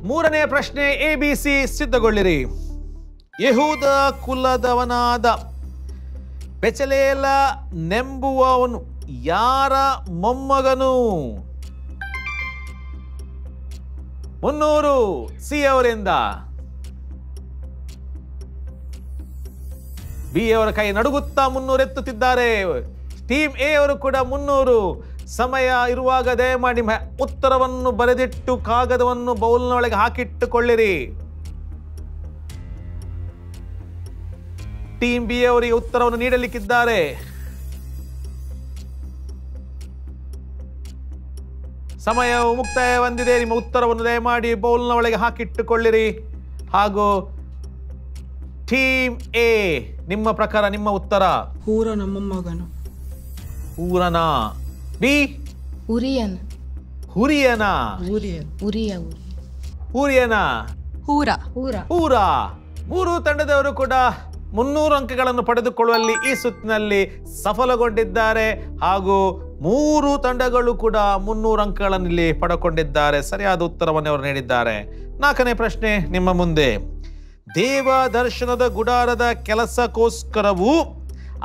3ನೇ ಪ್ರಶ್ನೆ ABC. ಸಿದ್ಧಗೊಳ್ಳಿರಿ. ಯೆಹೂದ ಕುಲದವನಾದ ಬೆಚಲೇಲ ನೆಂಬುವವನು ಯಾರ ಮೊಮ್ಮಗನು? 300 ಸಿ ಅವರಿಂದ. ಬಿ ಅವರ ಕೈ ನಡುಗುತ್ತಾ 300 ಎತ್ತುತ್ತಿದ್ದಾರೆ. ಟೀಮ್ ಎ ಅವರು ಕೂಡ 300. ಸಮಯ ಇರುವಾಗ ದಯಮಾಡಿ ಉತ್ತರವನ್ನು ಬರೆದಿಟ್ಟು ಕಾಗದವನ್ನು ಬೌಲ್ನ ಒಳಗೆ ಹಾಕಿಟ್ಟುಕೊಳ್ಳಿರಿ. ಟೀಮ್ ಬಿ ಅವರಿಗೆ ಉತ್ತರವನ್ನು ನೀಡಲಿಕ್ಕಿದ್ದಾರೆ. ಸಮಯವು ಮುಕ್ತಾಯ ಹೊಂದಿದೆ. ನಿಮ್ಮ ಉತ್ತರವನ್ನು ದಯಮಾಡಿ ಬೌಲ್ನ ಒಳಗೆ ಹಾಕಿಟ್ಟುಕೊಳ್ಳಿರಿ. ಹಾಗೂ ಟೀಮ್ ಎ, ನಿಮ್ಮ ಪ್ರಕಾರ ನಿಮ್ಮ ಉತ್ತರ ಹೂರ ನಮ್ಮ ಮಗನು. ಹೂರನ. ಬಿ ಉರಿಯನ್. ಹುರಿಯನ. ಹುರಿಯನ. ಹೂರ. ಹೂರ. ಮೂರು ತಂಡದವರು ಕೂಡ 300 ಅಂಕಗಳನ್ನು ಪಡೆದುಕೊಳ್ಳುವಲ್ಲಿ ಈ ಸುತ್ತಿನಲ್ಲಿ ಸಫಲಗೊಂಡಿದ್ದಾರೆ. ಹಾಗೂ 3 ತಂಡಗಳು ಕೂಡ 300 ಅಂಕಗಳನ್ನು ಇಲ್ಲಿ ಪಡೆದುಕೊಂಡಿದ್ದಾರೆ. ಸರಿಯಾದ ಉತ್ತರವನ್ನು ಅವರು ನೀಡಿದ್ದಾರೆ. 4ನೇ ಪ್ರಶ್ನೆ ನಿಮ್ಮ ಮುಂದೆ. ದೇವ ದರ್ಶನದ ಗುಡಾರದ ಕೆಲಸಕ್ಕೋಸ್ಕರವೂ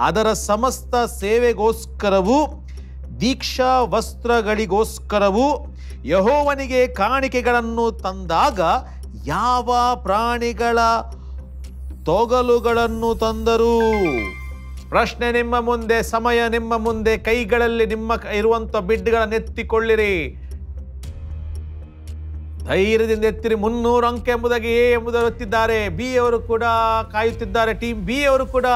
ಅದರ ಸಮಸ್ತ ಸೇವೆಗೋಸ್ಕರವೂ ದೀಕ್ಷಾ ವಸ್ತ್ರಗಳಿಗೋಸ್ಕರವೂ ಯೆಹೋವನಿಗೆ ಕಾಣಿಕೆಗಳನ್ನು ತಂದಾಗ ಯಾವ ಪ್ರಾಣಿಗಳ ತೊಗಲುಗಳನ್ನು ತಂದರು? ಪ್ರಶ್ನೆ ನಿಮ್ಮ ಮುಂದೆ, ಸಮಯ ನಿಮ್ಮ ಮುಂದೆ. ಕೈಗಳಲ್ಲಿ ನಿಮ್ಮ ಇರುವಂತ ಬಿಡ್ಗಳನ್ನು ಎತ್ತಿಕೊಳ್ಳಿರಿ. ಧೈರ್ಯದಿಂದ ಎತ್ತಿರಿ. 300 ಅಂಕ ಎಂಬುದಾಗಿ ಎ ಎಂಬುದನ್ನು ಎತ್ತಿದ್ದಾರೆ. ಬಿ ಅವರು ಕೂಡ ಕಾಯುತ್ತಿದ್ದಾರೆ. ಟೀಮ್ ಬಿ ಅವರು ಕೂಡ.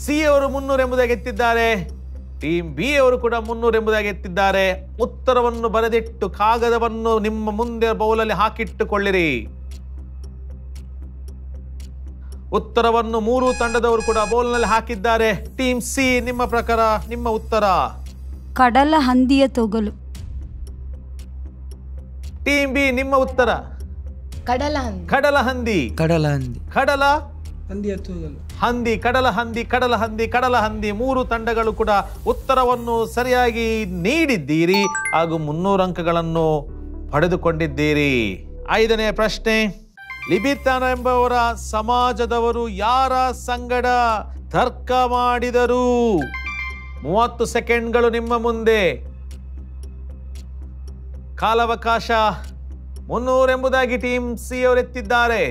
ಸಿ ಅವರು 300 ಎಂಬುದಾಗಿ ಎತ್ತಿದ್ದಾರೆ. ಟೀಮ್ ಬಿ ಅವರು ಕೂಡ 300 ಎಂಬುದಾಗಿ ಎತ್ತಿದ್ದಾರೆ. ಉತ್ತರವನ್ನು ಬರೆದಿಟ್ಟು ಕಾಗದವನ್ನು ನಿಮ್ಮ ಮುಂದೆ ಬೌಲಲ್ಲಿ ಹಾಕಿಟ್ಟುಕೊಳ್ಳಿರಿ. ಉತ್ತರವನ್ನು 3 ತಂಡದವರು ಕೂಡ ಬೌಲ್ನಲ್ಲಿ ಹಾಕಿದ್ದಾರೆ. ಟೀಮ್ ಸಿ, ನಿಮ್ಮ ಪ್ರಕಾರ ನಿಮ್ಮ ಉತ್ತರ ಕಡಲ ಹಂದಿಯ ತೊಗಲು. ಟೀಮ್ ಬಿ, ನಿಮ್ಮ ಉತ್ತರ ಕಡಲ ಹಂದಿ. ಕಡಲ ಹಂದಿ. ಕಡಲ ಹಂದಿ. ಕಡಲ ಹಂದಿಯ ತೊಗಲು. ಹಂದಿ. ಕಡಲ ಹಂದಿ, ಕಡಲ ಹಂದಿ, ಕಡಲ ಹಂದಿ. 3 ತಂಡಗಳು ಕೂಡ ಉತ್ತರವನ್ನು ಸರಿಯಾಗಿ ನೀಡಿದ್ದೀರಿ ಹಾಗೂ 300 ಅಂಕಗಳನ್ನು ಪಡೆದುಕೊಂಡಿದ್ದೀರಿ. 5ನೇ ಪ್ರಶ್ನೆ. ಲಿಬಿತಾನ ಎಂಬವರ ಸಮಾಜದವರು ಯಾರ ಸಂಗಡ ತರ್ಕ ಮಾಡಿದರು? 30 ಸೆಕೆಂಡ್ಗಳು ನಿಮ್ಮ ಮುಂದೆ. ಕಾಲಾವಕಾಶ. 300 ಎಂಬುದಾಗಿ ಟೀಮ್ ಸಿ ಅವರು ಎತ್ತಿದ್ದಾರೆ.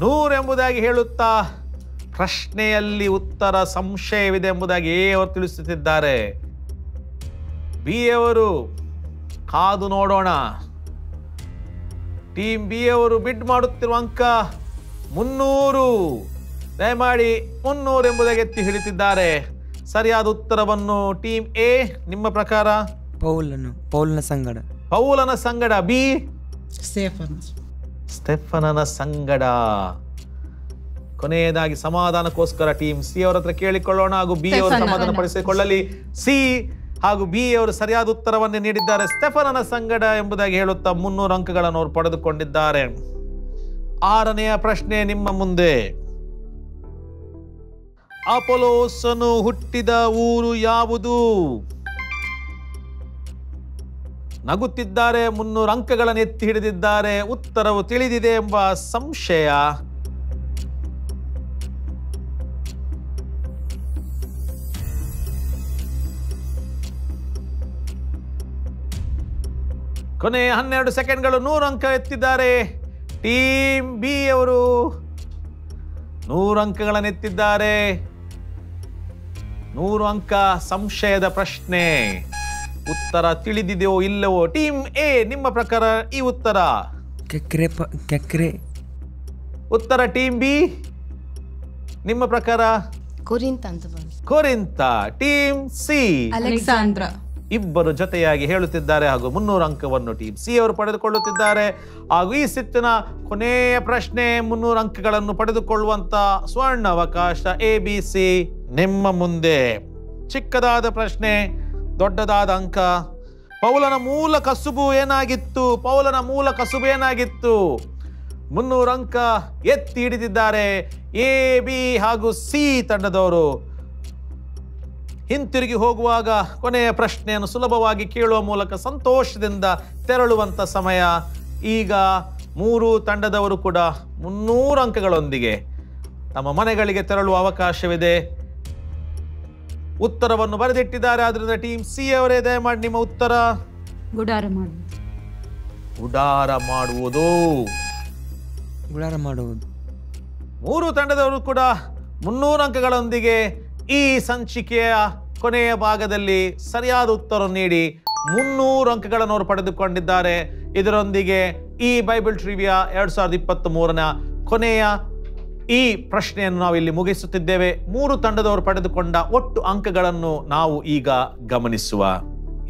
100 ಎಂಬುದಾಗಿ ಹೇಳುತ್ತಾ ಪ್ರಶ್ನೆಯಲ್ಲಿ ಉತ್ತರ ಸಂಶಯವಿದೆ ಎಂಬುದಾಗಿ ಎ ಅವರು ತಿಳಿಸುತ್ತಿದ್ದಾರೆ. ಬಿ ಅವರು ಕಾದು ನೋಡೋಣ. ಟೀಮ್ ಬಿ ಅವರು ಬಿಡ್ ಮಾಡುತ್ತಿರುವ ಅಂಕ 300. ದಯಮಾಡಿ 300 ಎಂಬುದಾಗಿ ಎತ್ತಿ ಹಿಡಿತಿದ್ದಾರೆ. ಸರಿಯಾದ ಉತ್ತರವನ್ನು ಟೀಮ್ ಎ, ನಿಮ್ಮ ಪ್ರಕಾರ ಪೌಲನ ಸಂಗಡ. ಪೌಲನ ಸಂಗಡ. ಬಿ ಸ್ಟೆಫನನ ಸಂಗಡ. ಕೊನೆಯದಾಗಿ ಸಮಾಧಾನಕ್ಕೋಸ್ಕರ ಟೀಮ್ ಸಿ ಅವರ ಹತ್ರ ಕೇಳಿಕೊಳ್ಳೋಣ ಹಾಗೂ ಬಿ ಅವರು ಸಮಾಧಾನ ಪಡಿಸಿಕೊಳ್ಳಲಿ. ಸಿ ಹಾಗೂ ಬಿ ಅವರು ಸರಿಯಾದ ಉತ್ತರವನ್ನೇ ನೀಡಿದ್ದಾರೆ. ಸ್ಟೆಫನನ ಸಂಗಡ ಎಂಬುದಾಗಿ ಹೇಳುತ್ತಾ 300 ಅಂಕಗಳನ್ನು ಅವರು ಪಡೆದುಕೊಂಡಿದ್ದಾರೆ. 6ನೆಯ ಪ್ರಶ್ನೆ ನಿಮ್ಮ ಮುಂದೆ. ಅಪೊಲೋಸನು ಹುಟ್ಟಿದ ಊರು ಯಾವುದು? ನಗುತ್ತಿದ್ದಾರೆ. 300 ಅಂಕಗಳನ್ನು ಎತ್ತಿ ಹಿಡಿದಿದ್ದಾರೆ. ಉತ್ತರವು ತಿಳಿದಿದೆ ಎಂಬ ಸಂಶಯ. ಕೊನೆ 12 ಸೆಕೆಂಡ್ಗಳು. 100 ಅಂಕ ಎತ್ತಿದ್ದಾರೆ. ಟೀಮ್ ಬಿ ಅವರು 100 ಅಂಕಗಳನ್ನು ಎತ್ತಿದ್ದಾರೆ. 100 ಅಂಕ. ಸಂಶಯದ ಪ್ರಶ್ನೆ. ಉತ್ತರ ತಿಳಿದಿದೆಯೋ ಇಲ್ಲವೋ? ಟೀಮ್ ಎ, ನಿಮ್ಮ ಪ್ರಕಾರ ಈ ಉತ್ತರ ಕೆಕ್ರೆ. ಉತ್ತರ ಟೀಮ್ ಬಿ, ನಿಮ್ಮ ಪ್ರಕಾರ ಕೊರಿಂತ ಅಂತ. ಕೊರಿಂತ. Team C Alexandria. ಇಬ್ಬರು ಜೊತೆಯಾಗಿ ಹೇಳುತ್ತಿದ್ದಾರೆ ಹಾಗೂ 300 ಅಂಕವನ್ನು ಟೀಮ್ ಸಿ ಅವರು ಪಡೆದುಕೊಳ್ಳುತ್ತಿದ್ದಾರೆ. ಹಾಗೂ ಈ ಸುತ್ತಿನ ಕೊನೆಯ ಪ್ರಶ್ನೆ 300 ಅಂಕಗಳನ್ನು ಪಡೆದುಕೊಳ್ಳುವಂತ ಸ್ವರ್ಣ ಅವಕಾಶ ಎ ಬಿ ಸಿ ನಿಮ್ಮ ಮುಂದೆ. ಚಿಕ್ಕದಾದ ಪ್ರಶ್ನೆ, ದೊಡ್ಡದಾದ ಅಂಕ. ಪೌಲನ ಮೂಲ ಕಸುಬು ಏನಾಗಿತ್ತು? 300 ಅಂಕ ಎತ್ತಿ ಹಿಡಿದಿದ್ದಾರೆ ಎ ಬಿ ಹಾಗೂ ಸಿ ತಂಡದವರು. ಹಿಂತಿರುಗಿ ಹೋಗುವಾಗ ಕೊನೆಯ ಪ್ರಶ್ನೆಯನ್ನು ಸುಲಭವಾಗಿ ಕೇಳುವ ಮೂಲಕ ಸಂತೋಷದಿಂದ ತೆರಳುವಂತ ಸಮಯ. ಈಗ 3 ತಂಡದವರು ಕೂಡ 300 ಅಂಕಗಳೊಂದಿಗೆ ತಮ್ಮ ಮನೆಗಳಿಗೆ ತೆರಳುವ ಅವಕಾಶವಿದೆ. ಉತ್ತರವನ್ನು ಬರೆದಿಟ್ಟಿದ್ದಾರೆ. ಆದ್ರಿಂದ ಟೀಮ್ ಸಿ ಅವರೇ ದಯಮಾಡಿ ನಿಮ್ಮ ಉತ್ತರ. ಗುಡಾರ ಮಾಡುವುದು. ಗುಡಾರ ಮಾಡುವುದು. 3 ತಂಡದವರು ಕೂಡ 300 ಅಂಕಗಳೊಂದಿಗೆ ಈ ಸಂಚಿಕೆಯ ಕೊನೆಯ ಭಾಗದಲ್ಲಿ ಸರಿಯಾದ ಉತ್ತರ ನೀಡಿ 300 ಅಂಕಗಳನ್ನು ಅವರು ಪಡೆದುಕೊಂಡಿದ್ದಾರೆ. ಇದರೊಂದಿಗೆ ಈ ಬೈಬಲ್ ಟ್ರಿವಿಯಾ 2023ನ ಕೊನೆಯ ಈ ಪ್ರಶ್ನೆಯನ್ನು ನಾವು ಇಲ್ಲಿ ಮುಗಿಸುತ್ತಿದ್ದೇವೆ. 3 ತಂಡದವರು ಪಡೆದುಕೊಂಡ ಒಟ್ಟು ಅಂಕಗಳನ್ನು ನಾವು ಈಗ ಗಮನಿಸುವ.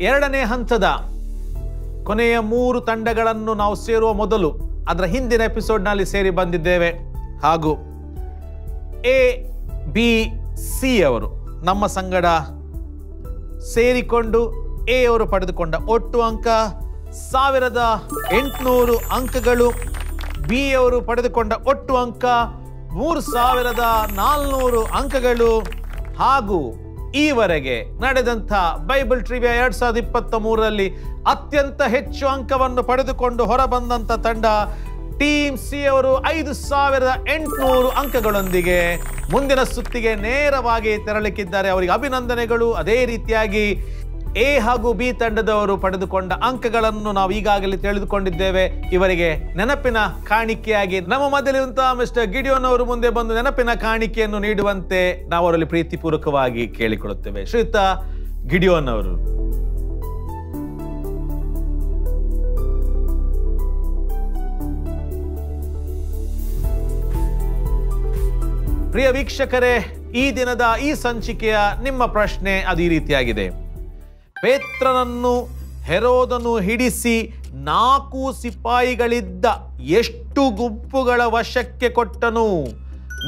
ಎರಡನೇ ಹಂತದ ಕೊನೆಯ 3 ತಂಡಗಳನ್ನು ನಾವು ಸೇರುವ ಮೊದಲು ಅದರ ಹಿಂದಿನ ಎಪಿಸೋಡ್ನಲ್ಲಿ ಸೇರಿ ಬಂದಿದ್ದೇವೆ. ಹಾಗೂ ಎ ಬಿ ಸಿ ಅವರು ನಮ್ಮ ಸಂಗಡ ಸೇರಿಕೊಂಡು ಎ ಅವರು ಪಡೆದುಕೊಂಡ ಒಟ್ಟು ಅಂಕ 1800 ಅಂಕಗಳು, ಬಿ ಅವರು ಪಡೆದುಕೊಂಡ ಒಟ್ಟು ಅಂಕ 3400 ಅಂಕಗಳು. ಹಾಗೂ ಈವರೆಗೆ ನಡೆದಂಥ ಬೈಬಲ್ ಟ್ರಿವಿಯಾ 2023ರಲ್ಲಿ ಅತ್ಯಂತ ಹೆಚ್ಚು ಅಂಕವನ್ನು ಪಡೆದುಕೊಂಡು ಹೊರಬಂದಂಥ ತಂಡ ಟೀಮ್ ಸಿ ಅವರು 5800 ಅಂಕಗಳೊಂದಿಗೆ ಮುಂದಿನ ಸುತ್ತಿಗೆ ನೇರವಾಗಿ ತೆರಳಿಕ್ಕಿದ್ದಾರೆ. ಅವರಿಗೆ ಅಭಿನಂದನೆಗಳು. ಅದೇ ರೀತಿಯಾಗಿ ಎ ಹಾಗೂ ಬಿ ತಂಡದವರು ಪಡೆದುಕೊಂಡ ಅಂಕಗಳನ್ನು ನಾವು ಈಗಾಗಲೇ ತಿಳಿದುಕೊಂಡಿದ್ದೇವೆ. ಇವರಿಗೆ ನೆನಪಿನ ಕಾಣಿಕೆಯಾಗಿ ನಮ್ಮ ಮಧ್ಯಲಿರುವಂತಹ ಮಿಸ್ಟರ್ ಗಿಡಿಯೋನ್ ಅವರು ಮುಂದೆ ಬಂದು ನೆನಪಿನ ಕಾಣಿಕೆಯನ್ನು ನೀಡುವಂತೆ ನಾವು ಅವರಲ್ಲಿ ಪ್ರೀತಿಪೂರ್ವಕವಾಗಿ ಕೇಳಿಕೊಳ್ಳುತ್ತೇವೆ. ಶ್ರೀಯುತ ಗಿಡಿಯೋನ್ ಅವರು. ಪ್ರಿಯ ವೀಕ್ಷಕರೇ, ಈ ದಿನದ ಈ ಸಂಚಿಕೆಯ ನಿಮ್ಮ ಪ್ರಶ್ನೆ ಅದು ಈ ರೀತಿಯಾಗಿದೆ. ಪೇತ್ರನನ್ನು ಹೆರೋದನು ಹಿಡಿಸಿ 4 ಸಿಪಾಯಿಗಳಿದ್ದ ಎಷ್ಟು ಗುಂಪುಗಳ ವಶಕ್ಕೆ ಕೊಟ್ಟನು?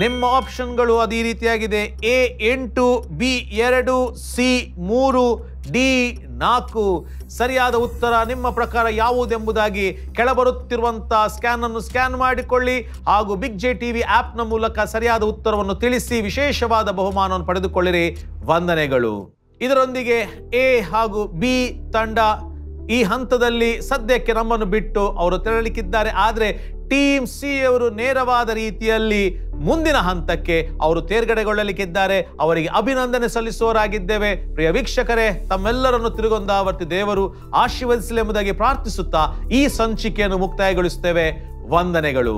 ನಿಮ್ಮ ಆಪ್ಷನ್ಗಳು ಅದು ಈ ರೀತಿಯಾಗಿದೆ. A 8, B 2, C 3, D 4. ಸರಿಯಾದ ಉತ್ತರ ನಿಮ್ಮ ಪ್ರಕಾರ ಯಾವುದೆಂಬುದಾಗಿ ಕೆಳಬರುತ್ತಿರುವಂತಹ ಸ್ಕ್ಯಾನ್ ಸ್ಕ್ಯಾನ್ ಮಾಡಿಕೊಳ್ಳಿ ಹಾಗೂ ಬಿಗ್ ಜೆ ಟಿವಿ ಆಪ್ನ ಮೂಲಕ ಸರಿಯಾದ ಉತ್ತರವನ್ನು ತಿಳಿಸಿ ವಿಶೇಷವಾದ ಬಹುಮಾನವನ್ನು ಪಡೆದುಕೊಳ್ಳಿರಿ. ವಂದನೆಗಳು. ಇದರೊಂದಿಗೆ ಎ ಹಾಗೂ ಬಿ ತಂಡ ಈ ಹಂತದಲ್ಲಿ ಸದ್ಯಕ್ಕೆ ನಮ್ಮನ್ನು ಬಿಟ್ಟು ಅವರು ತೆರಳಿಕ್ಕಿದ್ದಾರೆ. ಆದರೆ ಟೀಮ್ ಸಿ ಅವರು ನೇರವಾದ ರೀತಿಯಲ್ಲಿ ಮುಂದಿನ ಹಂತಕ್ಕೆ ಅವರು ತೇರ್ಗಡೆಗೊಳ್ಳಲಿಕ್ಕಿದ್ದಾರೆ. ಅವರಿಗೆ ಅಭಿನಂದನೆ ಸಲ್ಲಿಸುವವರಾಗಿದ್ದೇವೆ. ಪ್ರಿಯ ವೀಕ್ಷಕರೇ, ತಮ್ಮೆಲ್ಲರನ್ನು ತಿರುಗೊಂದಾವರ್ತಿ ದೇವರು ಆಶೀರ್ವದಿಸಲಿ ಎಂಬುದಾಗಿ ಪ್ರಾರ್ಥಿಸುತ್ತಾ ಈ ಸಂಚಿಕೆಯನ್ನು ಮುಕ್ತಾಯಗೊಳಿಸುತ್ತೇವೆ. ವಂದನೆಗಳು.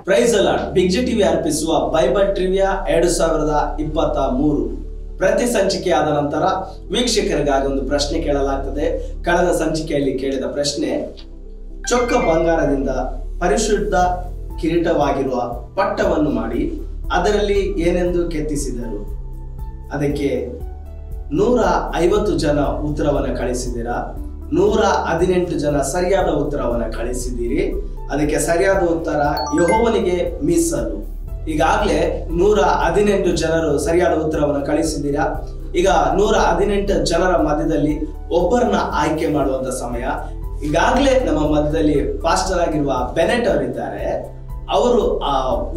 Praise the Lord. Big J TV ಅರ್ಪಿಸುವ ಬೈಬಲ್ ಟ್ರಿವಿಯಾ 2023 ಪ್ರತಿ ಸಂಚಿಕೆ ಆದ ನಂತರ ವೀಕ್ಷಕರಿಗಾಗಿ ಒಂದು ಪ್ರಶ್ನೆ ಕೇಳಲಾಗ್ತದೆ. ಕಳೆದ ಸಂಚಿಕೆಯಲ್ಲಿ ಕೇಳಿದ ಪ್ರಶ್ನೆ, ಚೊಕ್ಕ ಬಂಗಾರದಿಂದ ಪರಿಶುದ್ಧ ಕಿರೀಟವಾಗಿರುವ ಪಟ್ಟವನ್ನು ಮಾಡಿ ಅದರಲ್ಲಿ ಏನೆಂದು ಕೆತ್ತಿಸಿದರು? ಅದಕ್ಕೆ 150 ಜನ ಉತ್ತರವನ್ನು ಕಳಿಸಿದ್ದೀರಾ. 118 ಜನ ಸರಿಯಾದ ಉತ್ತರವನ್ನು ಕಳಿಸಿದ್ದೀರಿ. ಅದಕ್ಕೆ ಸರಿಯಾದ ಉತ್ತರ ಯೆಹೋವನಿಗೆ ಮೀಸಲು. ಈಗಾಗಲೇ 118 ಜನರು ಸರಿಯಾದ ಉತ್ತರವನ್ನು ಕಳಿಸಿದ್ದೀರಾ. ಈಗ 118 ಜನರ ಮಧ್ಯದಲ್ಲಿ ಒಬ್ಬರನ್ನ ಆಯ್ಕೆ ಮಾಡುವಂತ ಸಮಯ. ಈಗಾಗಲೇ ನಮ್ಮ ಮಧ್ಯದಲ್ಲಿ ಪಾಸ್ಟರ್ ಆಗಿರುವ ಬೆನೆಟ್ ಅವರಿದ್ದಾರೆ. ಅವರು ಆ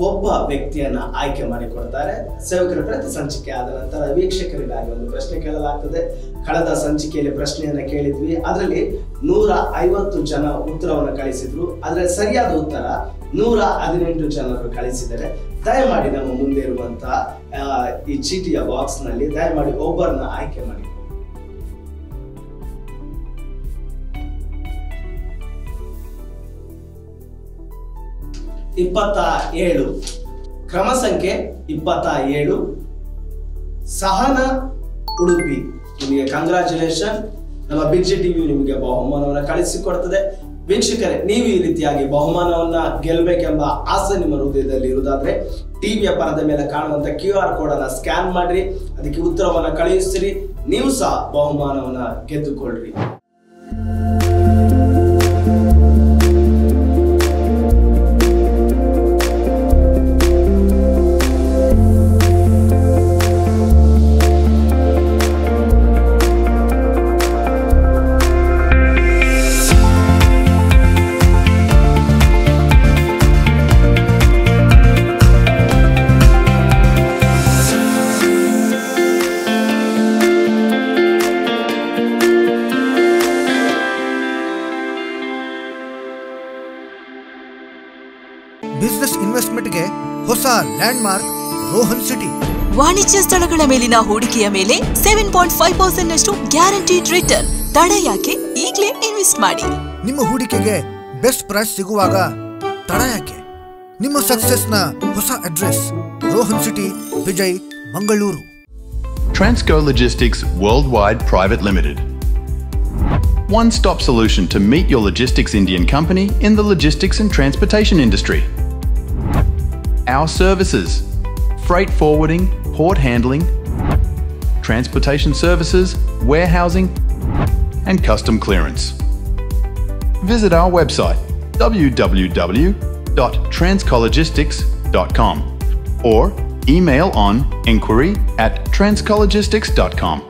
ಒಬ್ಬ ವ್ಯಕ್ತಿಯನ್ನ ಆಯ್ಕೆ ಮಾಡಿಕೊಡ್ತಾರೆ. ಸೇವಕರ ಪ್ರತಿ ಸಂಚಿಕೆ ಆದ ನಂತರ ವೀಕ್ಷಕರಿಗಾಗಿ ಒಂದು ಪ್ರಶ್ನೆ ಕೇಳಲಾಗ್ತದೆ. ಕಳೆದ ಸಂಚಿಕೆಯಲ್ಲಿ ಪ್ರಶ್ನೆಯನ್ನ ಕೇಳಿದ್ವಿ. ಅದರಲ್ಲಿ 150 ಜನ ಉತ್ತರವನ್ನು ಕಳಿಸಿದ್ರು. ಅದರ ಸರಿಯಾದ ಉತ್ತರ 118 ಜನರು ಕಳಿಸಿದ್ದಾರೆ. ದಯಮಾಡಿ ನಮ್ಮ ಮುಂದೆ ಇರುವಂತಹ ಈ ಚೀಟಿಯ ಬಾಕ್ಸ್ ನಲ್ಲಿ ದಯಮಾಡಿ ಒಬ್ಬರನ್ನ ಆಯ್ಕೆ ಮಾಡಿ. ಕ್ರಮ ಸಂಖ್ಯೆ 27 ಸಹನ ಉಡುಪಿ. ನಿಮಗೆ ಕಂಗ್ರಾಚುಲೇಷನ್. ನಮ್ಮ ಬಿಗ್ ಜೆ ಟಿವಿ ನಿಮಗೆ ಬಹುಮಾನವನ್ನು ಕಳಿಸಿಕೊಡ್ತದೆ. ವೀಕ್ಷಕರೇ, ನೀವು ಈ ರೀತಿಯಾಗಿ ಬಹುಮಾನವನ್ನ ಗೆಲ್ಲಬೇಕೆಂಬ ಆಸೆ ನಿಮ್ಮ ಹೃದಯದಲ್ಲಿ ಇರುವುದಾದ್ರೆ ಟಿವಿಯ ಪರದ ಮೇಲೆ ಕಾಣುವಂತ QR ಕೋಡ್ ಅನ್ನ ಸ್ಕ್ಯಾನ್ ಮಾಡ್ರಿ. ಅದಕ್ಕೆ ಉತ್ತರವನ್ನ ಕಳುಹಿಸಿರಿ. ನೀವು ಸಹ ಬಹುಮಾನವನ್ನ ಗೆದ್ದುಕೊಳ್ಳ್ರಿ. ಬಿಸಿನೆಸ್ ಇನ್ವೆಸ್ಟ್ಮೆಂಟ್ಗೆ ಹೊಸ ಲ್ಯಾಂಡ್ಮಾರ್ಕ್ ರೋಹನ್ ಸಿಟಿ. ವಾಣಿಜ್ಯ ಸ್ಥಳಗಳ ಮೇಲಿನ ಹೂಡಿಕೆಯ ಮೇಲೆ 7.5% ನಷ್ಟು ಗ್ಯಾರಂಟಿಡ್ ರಿಟರ್ನ್. ತಡ ಯಾಕೆ? ಈಗಲೇ ಇನ್ವೆಸ್ಟ್ ಮಾಡಿ. ನಿಮ್ಮ ಹೂಡಿಕೆಗೆ ಬೆಸ್ಟ್ ಪ್ರೈಸ್ ಸಿಗುವಾಗ ತಡ ಯಾಕೆ? ನಿಮ್ಮ ಸಕ್ಸೆಸ್ನ ಹೊಸ address Rohan city, Vijay, Mangaluru. Transco Logistics Worldwide Private Limited. One-stop solution to meet your logistics Indian company in the logistics and transportation industry. Our services: freight forwarding, port handling, transportation services, warehousing, and custom clearance. Visit our website www.transcologistics.com or email on inquiry@transcologistics.com.